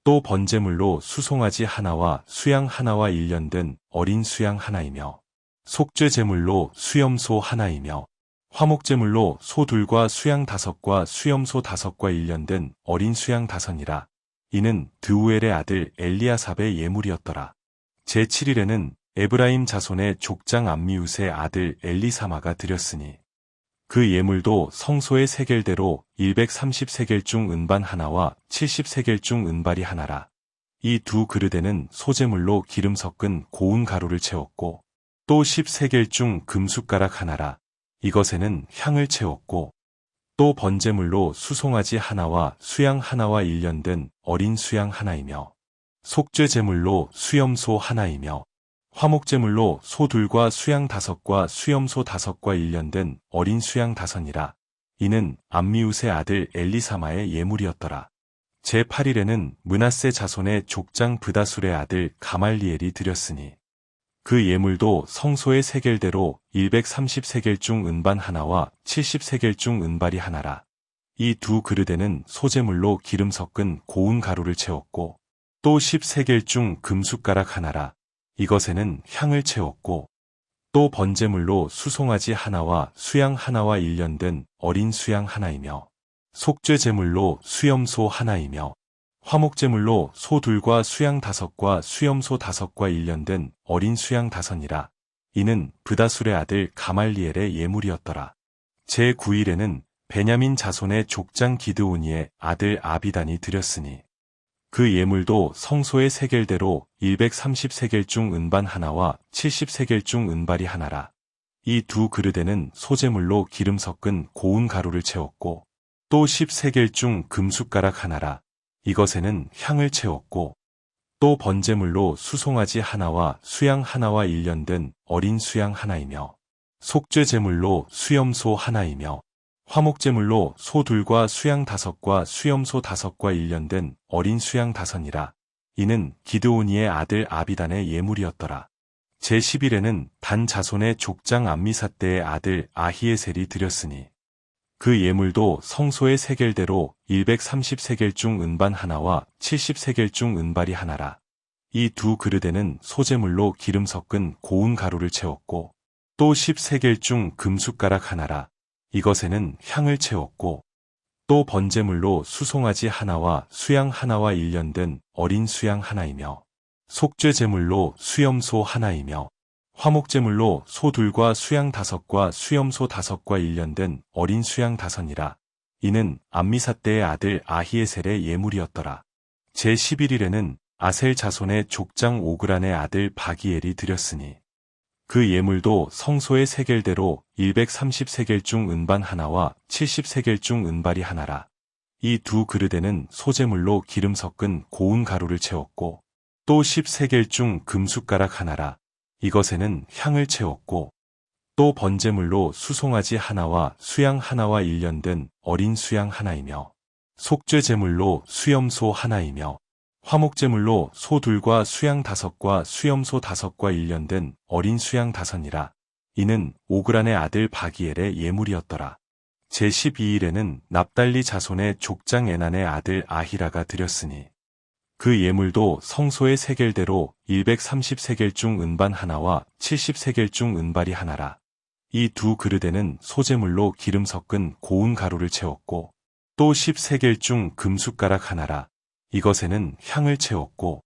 또 번제물로 수송아지 하나와 수양 하나와 일년된 어린 수양 하나이며 속죄제물로 수염소 하나이며 화목제물로 소 둘과 수양 다섯과 수염소 다섯과 일년된 어린 수양 다섯이라. 이는 드우엘의 아들 엘리아삽의 예물이었더라. 제7일에는 에브라임 자손의 족장 암미웃의 아들 엘리사마가 드렸으니 그 예물도 성소의 세겔대로 130세겔 중 은반 하나와 70세겔 중 은발이 하나라. 이 두 그릇에는 소제물로 기름 섞은 고운 가루를 채웠고 또 10세겔 중 금숟가락 하나라. 이것에는 향을 채웠고 또 번제물로 수송아지 하나와 수양 하나와 일년된 어린 수양 하나이며 속죄제물로 수염소 하나이며 화목제물로 소 둘과 수양 다섯과 수염소 다섯과 일년된 어린 수양 다섯이라. 이는 암미웃의 아들 엘리사마의 예물이었더라. 제8일에는 므낫세 자손의 족장 브다술의 아들 가말리엘이 드렸으니 그 예물도 성소의 세겔대로 130세겔 중 은반 하나와 70세겔 중 은발이 하나라. 이 두 그릇에는 소제물로 기름 섞은 고운 가루를 채웠고 또 10세겔 중 금숟가락 하나라. 이것에는 향을 채웠고 또 번제물로 수송아지 하나와 수양 하나와 일년된 어린 수양 하나이며 속죄제물로 수염소 하나이며 화목제물로 소 둘과 수양 다섯과 수염소 다섯과 일년된 어린 수양 다섯이라. 이는 브다술의 아들 가말리엘의 예물이었더라. 제9일에는 베냐민 자손의 족장 기드오니의 아들 아비단이 드렸으니 그 예물도 성소의 세겔대로 130세겔 중 은반 하나와 70세겔 중 은발이 하나라. 이 두 그릇에는 소제물로 기름 섞은 고운 가루를 채웠고 또 10세겔 중 금숟가락 하나라. 이것에는 향을 채웠고 또 번제물로 수송아지 하나와 수양 하나와 일년된 어린 수양 하나이며 속죄제물로 수염소 하나이며 화목제물로 소 둘과 수양 다섯과 수염소 다섯과 일년된 어린 수양 다섯이라. 이는 기드오니의 아들 아비단의 예물이었더라. 제10일에는 단 자손의 족장 암미사대의 아들 아히에셀이 드렸으니 그 예물도 성소의 세겔대로 130세겔 중 은반 하나와 70세겔 중 은발이 하나라. 이 두 그릇에는 소제물로 기름 섞은 고운 가루를 채웠고 또 10세겔 중 금숟가락 하나라. 이것에는 향을 채웠고 또 번제물로 수송아지 하나와 수양 하나와 일년된 어린 수양 하나이며 속죄제물로 수염소 하나이며 화목제물로 소 둘과 수양 다섯과 수염소 다섯과 일년된 어린 수양 다섯이라. 이는 암미사대의 아들 아히에셀의 예물이었더라. 제11일에는 아셀 자손의 족장 오그란의 아들 바기엘이 드렸으니 그 예물도 성소의 세겔대로 130세겔 중 은반 하나와 70세겔 중 은발이 하나라. 이 두 그릇에는 소제물로 기름 섞은 고운 가루를 채웠고 또 10세겔 중 금숟가락 하나라. 이것에는 향을 채웠고 또 번제물로 수송아지 하나와 수양 하나와 일년된 어린 수양 하나이며 속죄제물로 수염소 하나이며 화목제물로 소 둘과 수양 다섯과 수염소 다섯과 일년된 어린 수양 다섯이라. 이는 오그란의 아들 바기엘의 예물이었더라. 제12일에는 납달리 자손의 족장 에난의 아들 아히라가 드렸으니 그 예물도 성소의 세겔대로 130세겔 중 은반 하나와 70세겔 중 은발이 하나라. 이 두 그릇에는 소재물로 기름 섞은 고운 가루를 채웠고 또 10세겔 중 금숟가락 하나라. 이것에는 향을 채웠고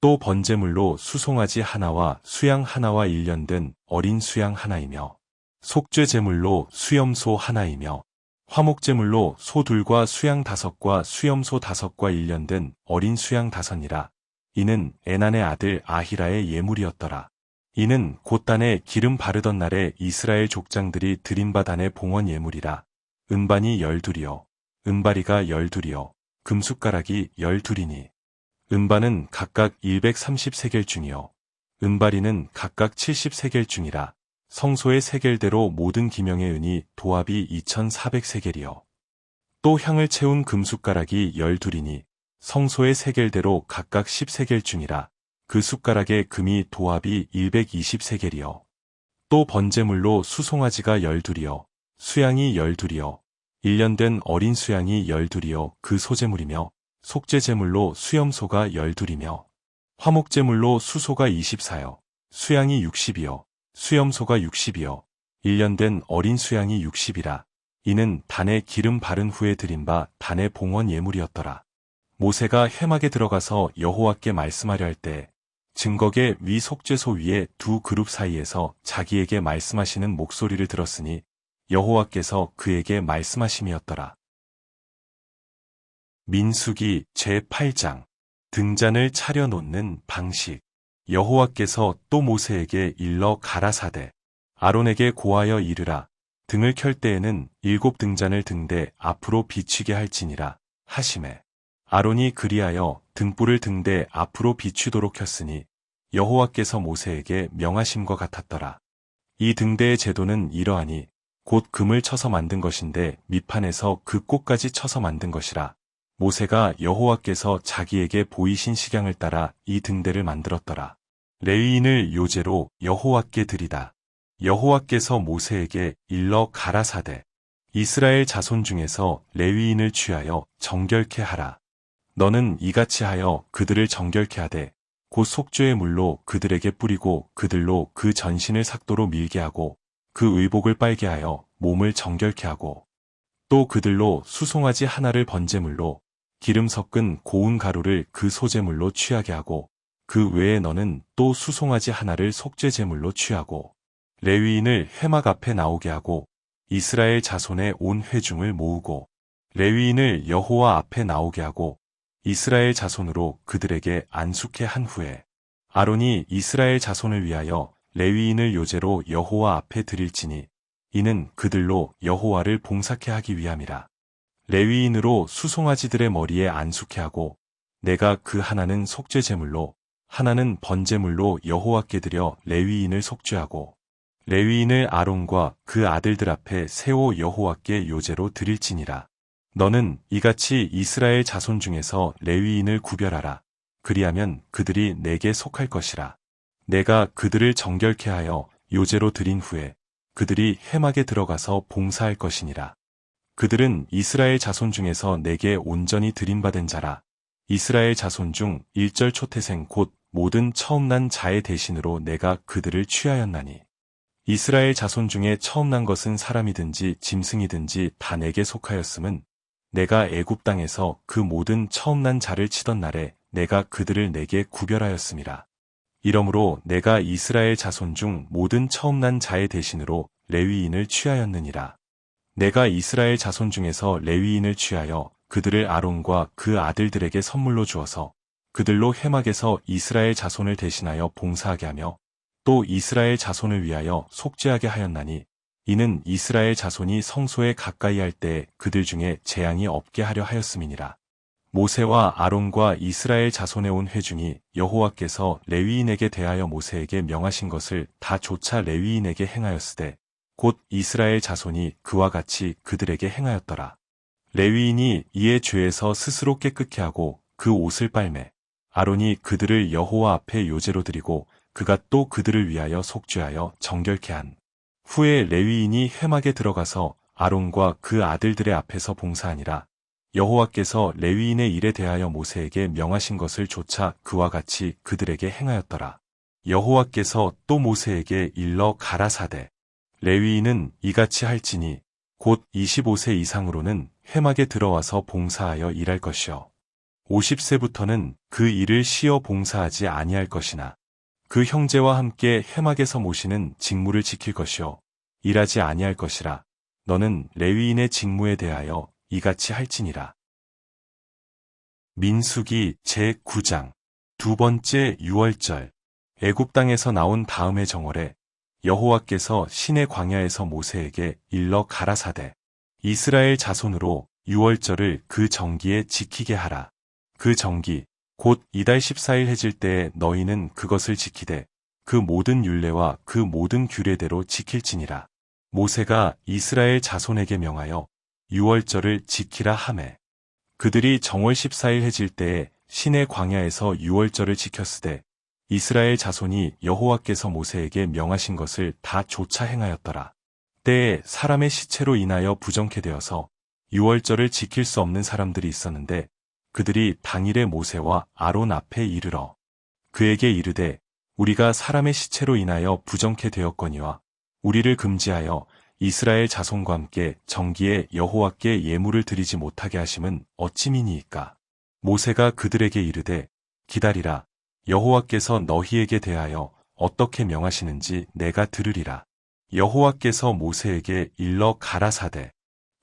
또 번제물로 수송아지 하나와 수양 하나와 일년된 어린 수양 하나이며 속죄제물로 수염소 하나이며 화목제물로 소 둘과 수양 5과 수염소 5과 일년된 어린 수양 5이라. 이는 에난의 아들 아히라의 예물이었더라. 이는 곶단에 기름 바르던 날에 이스라엘 족장들이 드린 바단의 봉헌 예물이라. 은반이 12이요 은바리가 12이요 금숟가락이 12이니 은반은 각각 130세겔 중이요 은바리는 각각 70세겔 중이라. 성소의 세겔대로 모든 기명의 은이 도합이 2400세겔이요. 또 향을 채운 금숟가락이 12이니 성소의 세겔대로 각각 10세겔 중이라. 그 숟가락의 금이 도합이 120세겔이요. 또 번제물로 수송아지가 12이요 수양이 12이요 일년된 어린 수양이 12이요 그 소제물이며 속죄제물로 수염소가 12이며 화목제물로 수소가 24요 수양이 60이요 수염소가 60이요 일년된 어린 수양이 60이라. 이는 단에 기름 바른 후에 드린 바 단의 봉헌 예물이었더라. 모세가 회막에 들어가서 여호와께 말씀하려 할 때 증거계 위 속죄소 위에 두 그룹 사이에서 자기에게 말씀하시는 목소리를 들었으니 여호와께서 그에게 말씀하심이었더라. 민수기 제8장 등잔을 차려놓는 방식. 여호와께서 또 모세에게 일러 가라사대 아론에게 고하여 이르라. 등을 켤 때에는 7등잔을 등대 앞으로 비추게 할지니라 하시매 아론이 그리하여 등불을 등대 앞으로 비추도록 켰으니 여호와께서 모세에게 명하심과 같았더라. 이 등대의 제도는 이러하니 곧 금을 쳐서 만든 것인데 밑판에서 그 꽃까지 쳐서 만든 것이라. 모세가 여호와께서 자기에게 보이신 식양을 따라 이 등대를 만들었더라. 레위인을 요제로 여호와께 드리다. 여호와께서 모세에게 일러 가라사대 이스라엘 자손 중에서 레위인을 취하여 정결케 하라. 너는 이같이 하여 그들을 정결케 하되 곧 속죄의 물로 그들에게 뿌리고 그들로 그 전신을 삭도로 밀게 하고 그 의복을 빨게 하여 몸을 정결케 하고 또 그들로 수송아지 하나를 번제물로 기름 섞은 고운 가루를 그 소제물로 취하게 하고 그 외에 너는 또 수송아지 하나를 속죄제물로 취하고 레위인을 회막 앞에 나오게 하고 이스라엘 자손의 온 회중을 모으고 레위인을 여호와 앞에 나오게 하고 이스라엘 자손으로 그들에게 안수케 한 후에 아론이 이스라엘 자손을 위하여 레위인을 요제로 여호와 앞에 드릴지니 이는 그들로 여호와를 봉사케 하기 위함이라. 레위인으로 수송아지들의 머리에 안수케 하고 내가 그 하나는 속죄제물로 하나는 번제물로 여호와께 드려 레위인을 속죄하고 레위인을 아론과 그 아들들 앞에 세워 여호와께 요제로 드릴지니라. 너는 이같이 이스라엘 자손 중에서 레위인을 구별하라. 그리하면 그들이 내게 속할 것이라. 내가 그들을 정결케 하여 요제로 드린 후에 그들이 회막에 들어가서 봉사할 것이니라. 그들은 이스라엘 자손 중에서 내게 온전히 드림받은 자라. 이스라엘 자손 중 일절 초태생 곧 모든 처음 난 자의 대신으로 내가 그들을 취하였나니 이스라엘 자손 중에 처음 난 것은 사람이든지 짐승이든지 다 내게 속하였음은 내가 애굽 땅에서 그 모든 처음 난 자를 치던 날에 내가 그들을 내게 구별하였음이라. 이러므로 내가 이스라엘 자손 중 모든 처음 난 자의 대신으로 레위인을 취하였느니라. 내가 이스라엘 자손 중에서 레위인을 취하여 그들을 아론과 그 아들들에게 선물로 주어서 그들로 회막에서 이스라엘 자손을 대신하여 봉사하게 하며 또 이스라엘 자손을 위하여 속죄하게 하였나니 이는 이스라엘 자손이 성소에 가까이 할 때 그들 중에 재앙이 없게 하려 하였음이니라. 모세와 아론과 이스라엘 자손에 온 회중이 여호와께서 레위인에게 대하여 모세에게 명하신 것을 다 조차 레위인에게 행하였으되 곧 이스라엘 자손이 그와 같이 그들에게 행하였더라. 레위인이 이에 죄에서 스스로 깨끗게 하고 그 옷을 빨매 아론이 그들을 여호와 앞에 요제로 드리고 그가 또 그들을 위하여 속죄하여 정결케 한 후에 레위인이 회막에 들어가서 아론과 그 아들들의 앞에서 봉사하니라. 여호와께서 레위인의 일에 대하여 모세에게 명하신 것을 조차 그와 같이 그들에게 행하였더라. 여호와께서 또 모세에게 일러 가라사대 레위인은 이같이 할지니 곧 25세 이상으로는 회막에 들어와서 봉사하여 일할 것이요 50세부터는 그 일을 쉬어 봉사하지 아니할 것이나 그 형제와 함께 회막에서 모시는 직무를 지킬 것이요 일하지 아니할 것이라. 너는 레위인의 직무에 대하여 이같이 할지니라. 민수기 제9장 두 번째 유월절. 애굽 땅에서 나온 다음의 정월에 여호와께서 시내 광야에서 모세에게 일러 가라사대 이스라엘 자손으로 유월절을 그 정기에 지키게 하라. 그 정기 곧 이달 14일 해질 때에 너희는 그것을 지키되 그 모든 율례와 그 모든 규례대로 지킬지니라. 모세가 이스라엘 자손에게 명하여 유월절을 지키라 하매 그들이 정월 14일 해질 때에 시내 광야에서 유월절을 지켰으되 이스라엘 자손이 여호와께서 모세에게 명하신 것을 다 조차 행하였더라. 때에 사람의 시체로 인하여 부정케 되어서 유월절을 지킬 수 없는 사람들이 있었는데 그들이 당일에 모세와 아론 앞에 이르러 그에게 이르되 우리가 사람의 시체로 인하여 부정케 되었거니와 우리를 금지하여 이스라엘 자손과 함께 정기에 여호와께 예물을 드리지 못하게 하심은 어찌미니이까. 모세가 그들에게 이르되 기다리라. 여호와께서 너희에게 대하여 어떻게 명하시는지 내가 들으리라. 여호와께서 모세에게 일러 가라사대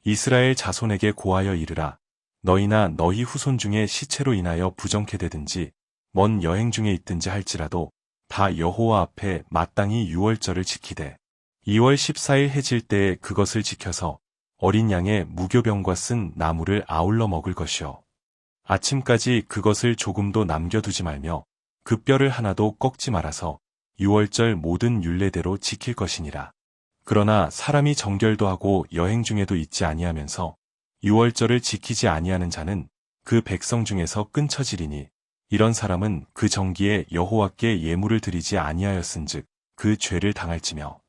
이스라엘 자손에게 고하여 이르라. 너희나 너희 후손 중에 시체로 인하여 부정케 되든지 먼 여행 중에 있든지 할지라도 다 여호와 앞에 마땅히 유월절을 지키되 2월 14일 해질 때에 그것을 지켜서 어린 양의 무교병과 쓴 나물을 아울러 먹을 것이요 아침까지 그것을 조금도 남겨두지 말며 그 뼈를 하나도 꺾지 말아서 유월절 모든 율례대로 지킬 것이니라. 그러나 사람이 정결도 하고 여행 중에도 있지 아니하면서 유월절을 지키지 아니하는 자는 그 백성 중에서 끊쳐지리니 이런 사람은 그 정기에 여호와께 예물을 드리지 아니하였은즉 그 죄를 당할지며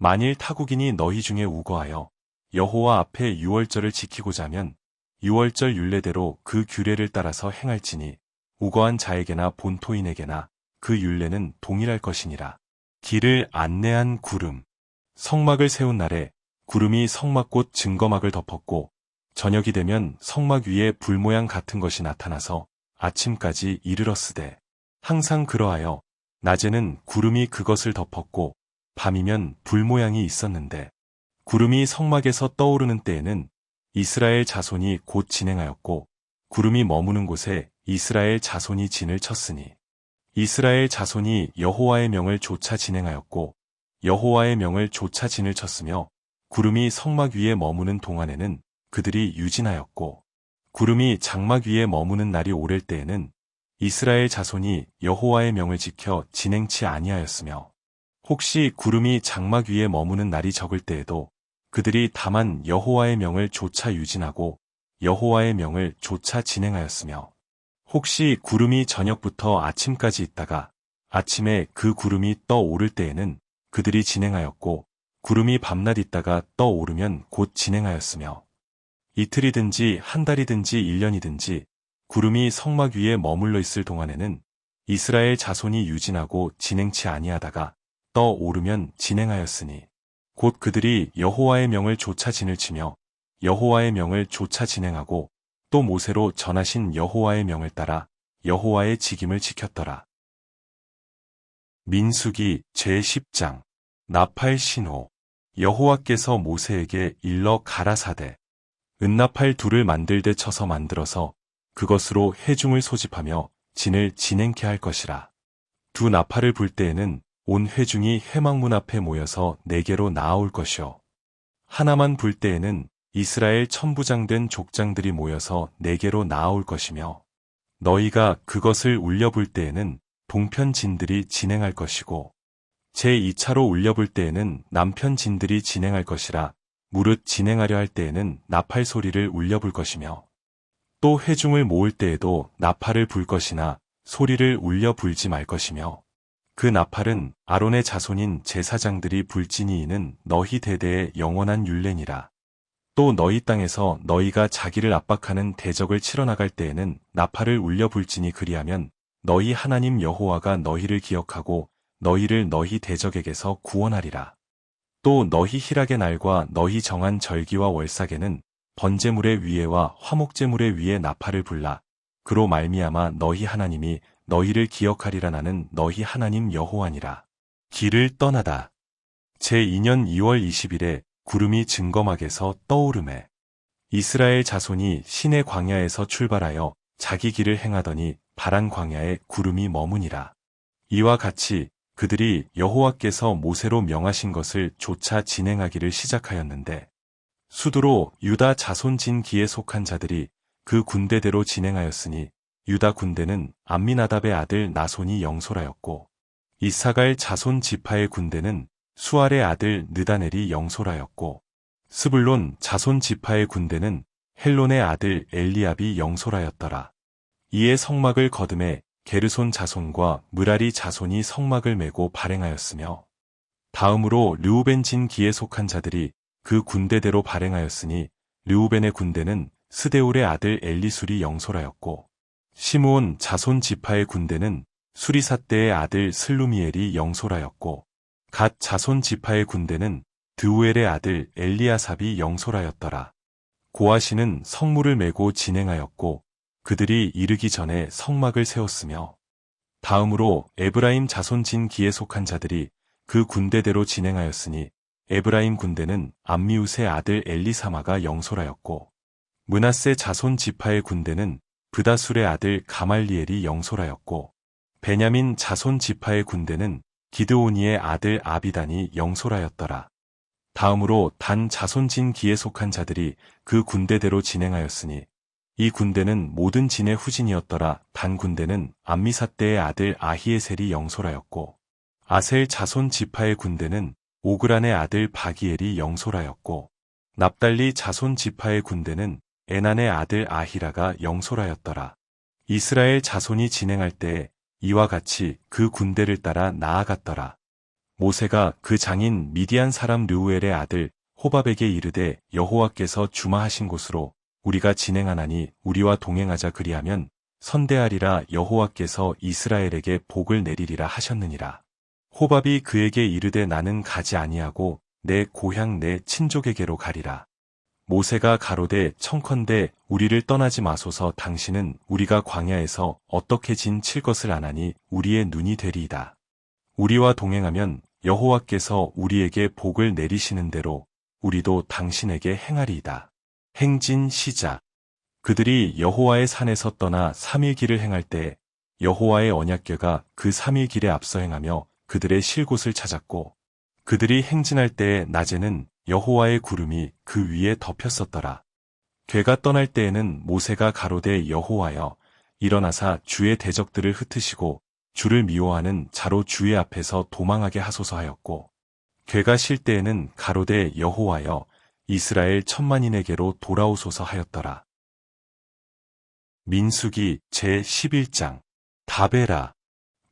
만일 타국인이 너희 중에 우거하여 여호와 앞에 유월절을 지키고자 하면 유월절 율례대로 그 규례를 따라서 행할지니 우거한 자에게나 본토인에게나 그 율례는 동일할 것이니라. 길을 안내한 구름. 성막을 세운 날에 구름이 성막꽃 증거막을 덮었고 저녁이 되면 성막 위에 불 모양 같은 것이 나타나서 아침까지 이르렀으되 항상 그러하여 낮에는 구름이 그것을 덮었고 밤이면 불 모양이 있었는데 구름이 성막에서 떠오르는 때에는 이스라엘 자손이 곧 진행하였고 구름이 머무는 곳에 이스라엘 자손이 진을 쳤으니 이스라엘 자손이 여호와의 명을 조차 진행하였고 여호와의 명을 조차 진을 쳤으며 구름이 성막 위에 머무는 동안에는 그들이 유진하였고 구름이 장막 위에 머무는 날이 오를 때에는 이스라엘 자손이 여호와의 명을 지켜 진행치 아니하였으며 혹시 구름이 장막 위에 머무는 날이 적을 때에도 그들이 다만 여호와의 명을 조차 유진하고 여호와의 명을 조차 진행하였으며 혹시 구름이 저녁부터 아침까지 있다가 아침에 그 구름이 떠오를 때에는 그들이 진행하였고 구름이 밤낮 있다가 떠오르면 곧 진행하였으며 이틀이든지 한 달이든지 1년이든지 구름이 성막 위에 머물러 있을 동안에는 이스라엘 자손이 유진하고 진행치 아니하다가 떠오르면 진행하였으니 곧 그들이 여호와의 명을 조차 진을 치며 여호와의 명을 조차 진행하고 또 모세로 전하신 여호와의 명을 따라 여호와의 직임을 지켰더라. 민수기 제10장 나팔 신호. 여호와께서 모세에게 일러 가라사대 은나팔 둘을 만들되 쳐서 만들어서 그것으로 회중을 소집하며 진을 진행케 할 것이라. 두 나팔을 불 때에는 온 회중이 회막문 앞에 모여서 네개로 나아올 것이요 하나만 불 때에는 이스라엘 천부장된 족장들이 모여서 네개로 나아올 것이며 너희가 그것을 울려 불 때에는 동편 진들이 진행할 것이고 제2차로 울려 불 때에는 남편 진들이 진행할 것이라 무릇 진행하려 할 때에는 나팔 소리를 울려 불 것이며 또 회중을 모을 때에도 나팔을 불 것이나 소리를 울려 불지 말 것이며 그 나팔은 아론의 자손인 제사장들이 불지니 이는 너희 대대의 영원한 율례니라. 또 너희 땅에서 너희가 자기를 압박하는 대적을 치러 나갈 때에는 나팔을 울려 불지니 그리하면 너희 하나님 여호와가 너희를 기억하고 너희를 너희 대적에게서 구원하리라. 또 너희 희락의 날과 너희 정한 절기와 월삭에는 번제물의 위에와 화목제물의 위에 나팔을 불라. 그로 말미암아 너희 하나님이 너희를 기억하리라. 나는 너희 하나님 여호와니라. 길을 떠나다. 제2년 2월 20일에 구름이 증거막에서 떠오르매 이스라엘 자손이 시내 광야에서 출발하여 자기 길을 행하더니 바란 광야에 구름이 머무니라. 이와 같이 그들이 여호와께서 모세로 명하신 것을 조차 진행하기를 시작하였는데 수두로 유다 자손 진기에 속한 자들이 그 군대대로 진행하였으니 유다 군대는 암미나답의 아들 나손이 영솔하였고 이사갈 자손 지파의 군대는 수알의 아들 느다넬이 영솔하였고 스불론 자손 지파의 군대는 헬론의 아들 엘리압이 영솔하였더라. 이에 성막을 거듭에 게르손 자손과 므라리 자손이 성막을 메고 발행하였으며 다음으로 르우벤 진기에 속한 자들이 그 군대대로 발행하였으니 르우벤의 군대는 스데울의 아들 엘리술이 영솔하였고 시므온 자손 지파의 군대는 수리삿대의 아들 슬루미엘이 영솔하였고 갓 자손 지파의 군대는 드우엘의 아들 엘리아삽이 영솔하였더라. 고아시는 성물을 메고 진행하였고 그들이 이르기 전에 성막을 세웠으며 다음으로 에브라임 자손 진기에 속한 자들이 그 군대대로 진행하였으니 에브라임 군대는 암미웃의 아들 엘리사마가 영솔하였고 므낫세 자손 지파의 군대는 브다술의 아들 가말리엘이 영솔하였고 베냐민 자손 지파의 군대는 기드오니의 아들 아비단이 영솔하였더라. 다음으로 단 자손 진기에 속한 자들이 그 군대대로 진행하였으니 이 군대는 모든 진의 후진이었더라. 단 군대는 암미삿대의 아들 아히에셀이 영솔하였고 아셀 자손 지파의 군대는 오그란의 아들 바기엘이 영솔하였고 납달리 자손 지파의 군대는 에난의 아들 아히라가 영솔하였더라. 이스라엘 자손이 진행할 때에 이와 같이 그 군대를 따라 나아갔더라. 모세가 그 장인 미디안 사람 르우엘의 아들 호밥에게 이르되 여호와께서 주마하신 곳으로 우리가 진행하나니 우리와 동행하자. 그리하면 선대하리라. 여호와께서 이스라엘에게 복을 내리리라 하셨느니라. 호밥이 그에게 이르되 나는 가지 아니하고 내 고향 내 친족에게로 가리라. 모세가 가로되 청컨대 우리를 떠나지 마소서. 당신은 우리가 광야에서 어떻게 진 칠 것을 아나니 우리의 눈이 되리이다. 우리와 동행하면 여호와께서 우리에게 복을 내리시는 대로 우리도 당신에게 행하리이다. 행진 시작. 그들이 여호와의 산에서 떠나 3일 길을 행할 때 여호와의 언약궤가 그 3일 길에 앞서 행하며 그들의 쉴 곳을 찾았고 그들이 행진할 때에 낮에는 여호와의 구름이 그 위에 덮였었더라. 궤가 떠날 때에는 모세가 가로되 여호와여 일어나사 주의 대적들을 흩으시고 주를 미워하는 자로 주의 앞에서 도망하게 하소서 하였고 궤가 쉴 때에는 가로되 여호와여 이스라엘 천만인에게로 돌아오소서 하였더라. 민수기 제11장. 다베라.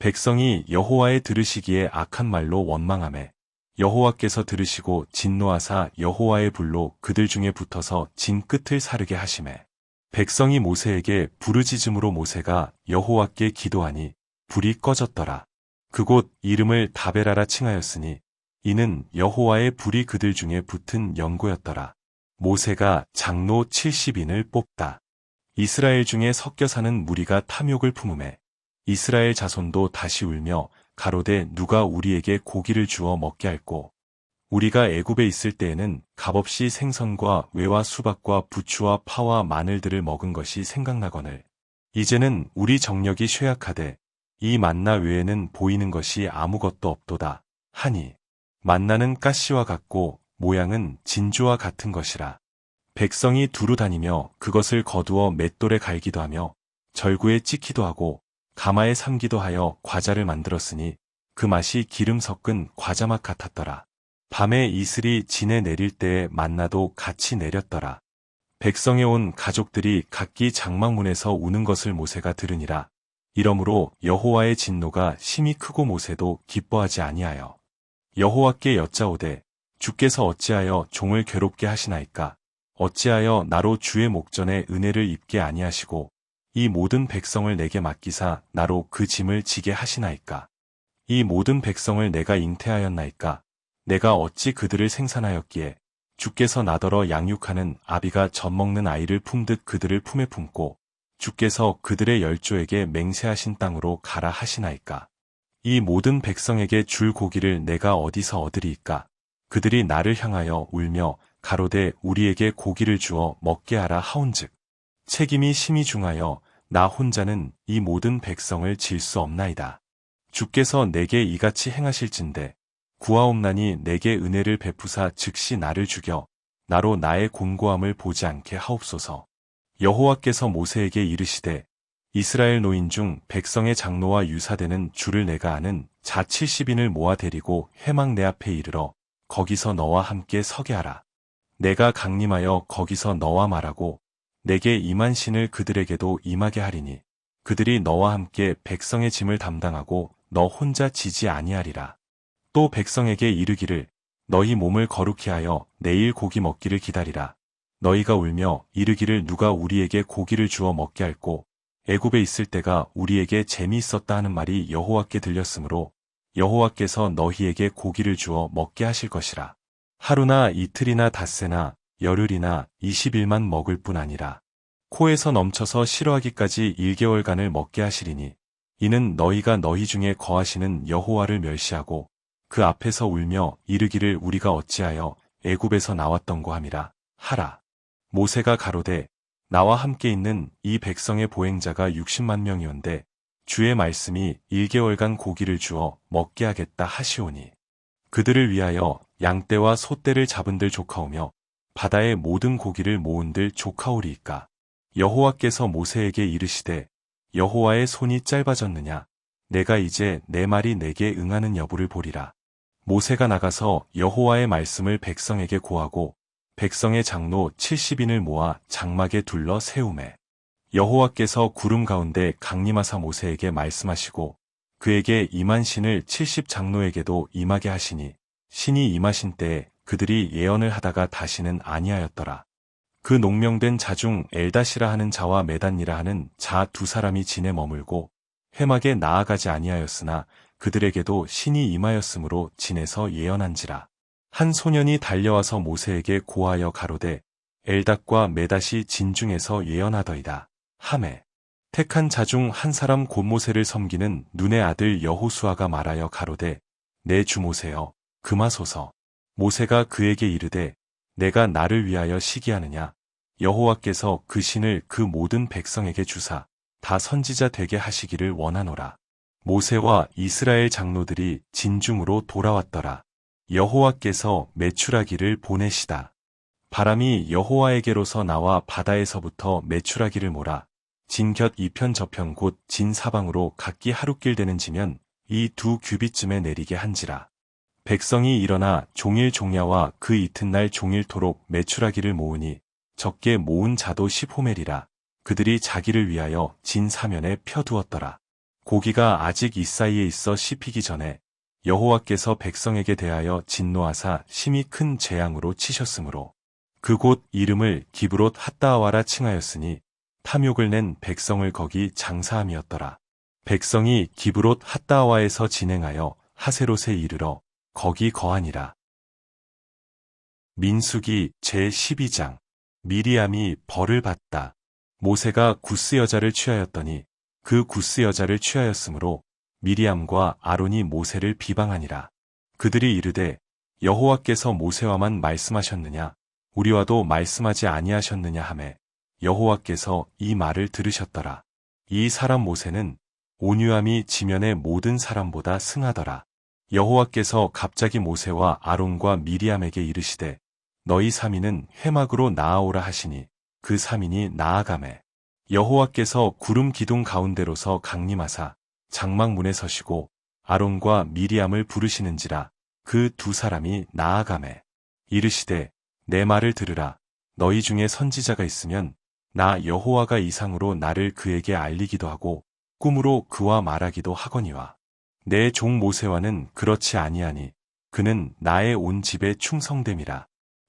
백성이 여호와의 들으시기에 악한 말로 원망하매 여호와께서 들으시고 진노하사 여호와의 불로 그들 중에 붙어서 진 끝을 사르게 하시매 백성이 모세에게 부르짖음으로 모세가 여호와께 기도하니 불이 꺼졌더라. 그곳 이름을 다베라라 칭하였으니 이는 여호와의 불이 그들 중에 붙은 연고였더라. 모세가 장로 70인을 뽑다. 이스라엘 중에 섞여 사는 무리가 탐욕을 품음에 이스라엘 자손도 다시 울며 가로되 누가 우리에게 고기를 주어 먹게 할꼬. 우리가 애굽에 있을 때에는 값없이 생선과 외와 수박과 부추와 파와 마늘들을 먹은 것이 생각나거늘 이제는 우리 정력이 쇠약하되 이 만나 외에는 보이는 것이 아무것도 없도다 하니 만나는 가시와 같고 모양은 진주와 같은 것이라. 백성이 두루 다니며 그것을 거두어 맷돌에 갈기도 하며 절구에 찍기도 하고 가마에 삶기도 하여 과자를 만들었으니 그 맛이 기름 섞은 과자맛 같았더라. 밤에 이슬이 진에 내릴 때에 만나도 같이 내렸더라. 백성에 온 가족들이 각기 장막문에서 우는 것을 모세가 들으니라. 이러므로 여호와의 진노가 심히 크고 모세도 기뻐하지 아니하여 여호와께 여짜오되 주께서 어찌하여 종을 괴롭게 하시나이까. 어찌하여 나로 주의 목전에 은혜를 입게 아니하시고 이 모든 백성을 내게 맡기사 나로 그 짐을 지게 하시나이까. 이 모든 백성을 내가 잉태하였나이까. 내가 어찌 그들을 생산하였기에 주께서 나더러 양육하는 아비가 젖먹는 아이를 품듯 그들을 품에 품고 주께서 그들의 열조에게 맹세하신 땅으로 가라 하시나이까. 이 모든 백성에게 줄 고기를 내가 어디서 얻으리이까. 그들이 나를 향하여 울며 가로되 우리에게 고기를 주어 먹게 하라 하온즉 책임이 심히 중하여 나 혼자는 이 모든 백성을 질 수 없나이다. 주께서 내게 이같이 행하실진대 구하옵나니 내게 은혜를 베푸사 즉시 나를 죽여 나로 나의 곤고함을 보지 않게 하옵소서. 여호와께서 모세에게 이르시되 이스라엘 노인 중 백성의 장로와 유사되는 주를 내가 아는 자 70인을 모아 데리고 회막 내 앞에 이르러 거기서 너와 함께 서게 하라. 내가 강림하여 거기서 너와 말하고 내게 임한 신을 그들에게도 임하게 하리니 그들이 너와 함께 백성의 짐을 담당하고 너 혼자 지지 아니하리라. 또 백성에게 이르기를 너희 몸을 거룩히 하여 내일 고기 먹기를 기다리라. 너희가 울며 이르기를 누가 우리에게 고기를 주어 먹게 할꼬 애굽에 있을 때가 우리에게 재미있었다 하는 말이 여호와께 들렸으므로 여호와께서 너희에게 고기를 주어 먹게 하실 것이라. 하루나 이틀이나 닷새나 열흘이나 20일만 먹을 뿐 아니라 코에서 넘쳐서 싫어하기까지 1개월간을 먹게 하시리니 이는 너희가 너희 중에 거하시는 여호와를 멸시하고 그 앞에서 울며 이르기를 우리가 어찌하여 애굽에서 나왔던고 함이라 하라. 모세가 가로되 나와 함께 있는 이 백성의 보행자가 60만 명이온데 주의 말씀이 1개월간 고기를 주어 먹게 하겠다 하시오니 그들을 위하여 양떼와 소떼를 잡은들 조카오며 바다의 모든 고기를 모은들 조카오리이까. 여호와께서 모세에게 이르시되 여호와의 손이 짧아졌느냐 내가 이제 내 말이 내게 응하는 여부를 보리라. 모세가 나가서 여호와의 말씀을 백성에게 고하고 백성의 장로 70인을 모아 장막에 둘러 세우매 여호와께서 구름 가운데 강림하사 모세에게 말씀하시고 그에게 임한 신을 70장로에게도 임하게 하시니 신이 임하신 때에 그들이 예언을 하다가 다시는 아니하였더라. 그 농명된 자 중 엘다시라 하는 자와 메단니라 하는 자 두 사람이 진에 머물고 회막에 나아가지 아니하였으나 그들에게도 신이 임하였으므로 진에서 예언한지라. 한 소년이 달려와서 모세에게 고하여 가로되 엘닷과 메닷이 진 중에서 예언하더이다 하매 택한 자 중 한 사람 곧 모세를 섬기는 눈의 아들 여호수아가 말하여 가로되 내 주 모세여 금하소서. 모세가 그에게 이르되 내가 나를 위하여 시기하느냐 여호와께서 그 신을 그 모든 백성에게 주사 다 선지자 되게 하시기를 원하노라. 모세와 이스라엘 장로들이 진중으로 돌아왔더라. 여호와께서 메추라기를 보내시다. 바람이 여호와에게로서 나와 바다에서부터 메추라기를 몰아 진곁 이편 저편 곧 진 사방으로 각기 하룻길 되는 지면 이 2규빗쯤에 내리게 한지라. 백성이 일어나 종일 종야와 그 이튿날 종일토록 메추라기를 모으니 적게 모은 자도 10호멜이라. 그들이 자기를 위하여 진 사면에 펴두었더라. 고기가 아직 이 사이에 있어 씹히기 전에 여호와께서 백성에게 대하여 진노하사 심히 큰 재앙으로 치셨으므로 그곳 이름을 기브롯 핫다아와라 칭하였으니 탐욕을 낸 백성을 거기 장사함이었더라. 백성이 기브롯 핫다아와에서 진행하여 하세롯에 이르러 거기 거하니라. 민수기 제12장. 미리암이 벌을 받다. 모세가 구스 여자를 취하였더니 그 구스 여자를 취하였으므로 미리암과 아론이 모세를 비방하니라. 그들이 이르되 여호와께서 모세와만 말씀하셨느냐 우리와도 말씀하지 아니하셨느냐 하매 여호와께서 이 말을 들으셨더라. 이 사람 모세는 온유함이 지면의 모든 사람보다 승하더라. 여호와께서 갑자기 모세와 아론과 미리암에게 이르시되 너희 3인은 회막으로 나아오라 하시니 그 3인이 나아가매 여호와께서 구름 기둥 가운데로서 강림하사 장막 문에 서시고 아론과 미리암을 부르시는지라 그 두 사람이 나아가매 이르시되 내 말을 들으라. 너희 중에 선지자가 있으면 나 여호와가 이상으로 나를 그에게 알리기도 하고 꿈으로 그와 말하기도 하거니와 내 종 모세와는 그렇지 아니하니 그는 나의 온 집에 충성됨이라.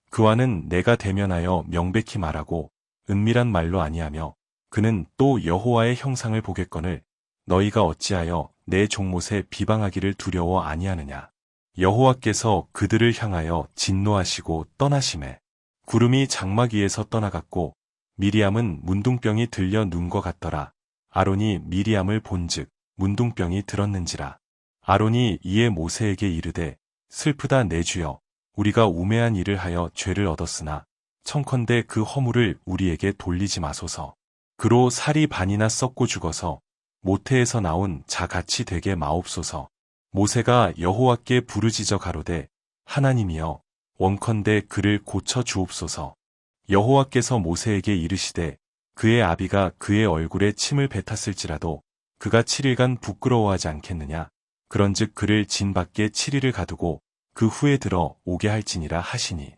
그와는 내가 대면하여 명백히 말하고 은밀한 말로 아니하며 그는 또 여호와의 형상을 보겠거늘 너희가 어찌하여 내 종못에 비방하기를 두려워 아니하느냐. 여호와께서 그들을 향하여 진노하시고 떠나시매 구름이 장막 위에서 떠나갔고 미리암은 문둥병이 들려 눈과 같더라. 아론이 미리암을 본즉 문둥병이 들었는지라. 아론이 이에 모세에게 이르되 슬프다 내 주여 우리가 우매한 일을 하여 죄를 얻었으나 청컨대 그 허물을 우리에게 돌리지 마소서. 그로 살이 반이나 썩고 죽어서 모태에서 나온 자같이 되게 마옵소서. 모세가 여호와께 부르짖어 가로되 하나님이여 원컨대 그를 고쳐 주옵소서. 여호와께서 모세에게 이르시되 그의 아비가 그의 얼굴에 침을 뱉었을지라도 그가 7일간 부끄러워하지 않겠느냐. 그런즉 그를 진 밖에 7일을 가두고 그 후에 들어 오게 할지니라 하시니.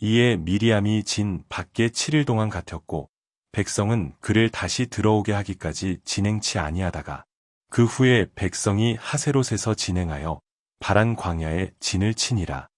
이에 미리암이 진 밖에 7일 동안 갇혔고 백성은 그를 다시 들어오게 하기까지 진행치 아니하다가 그 후에 백성이 하세롯에서 진행하여 바란 광야에 진을 치니라.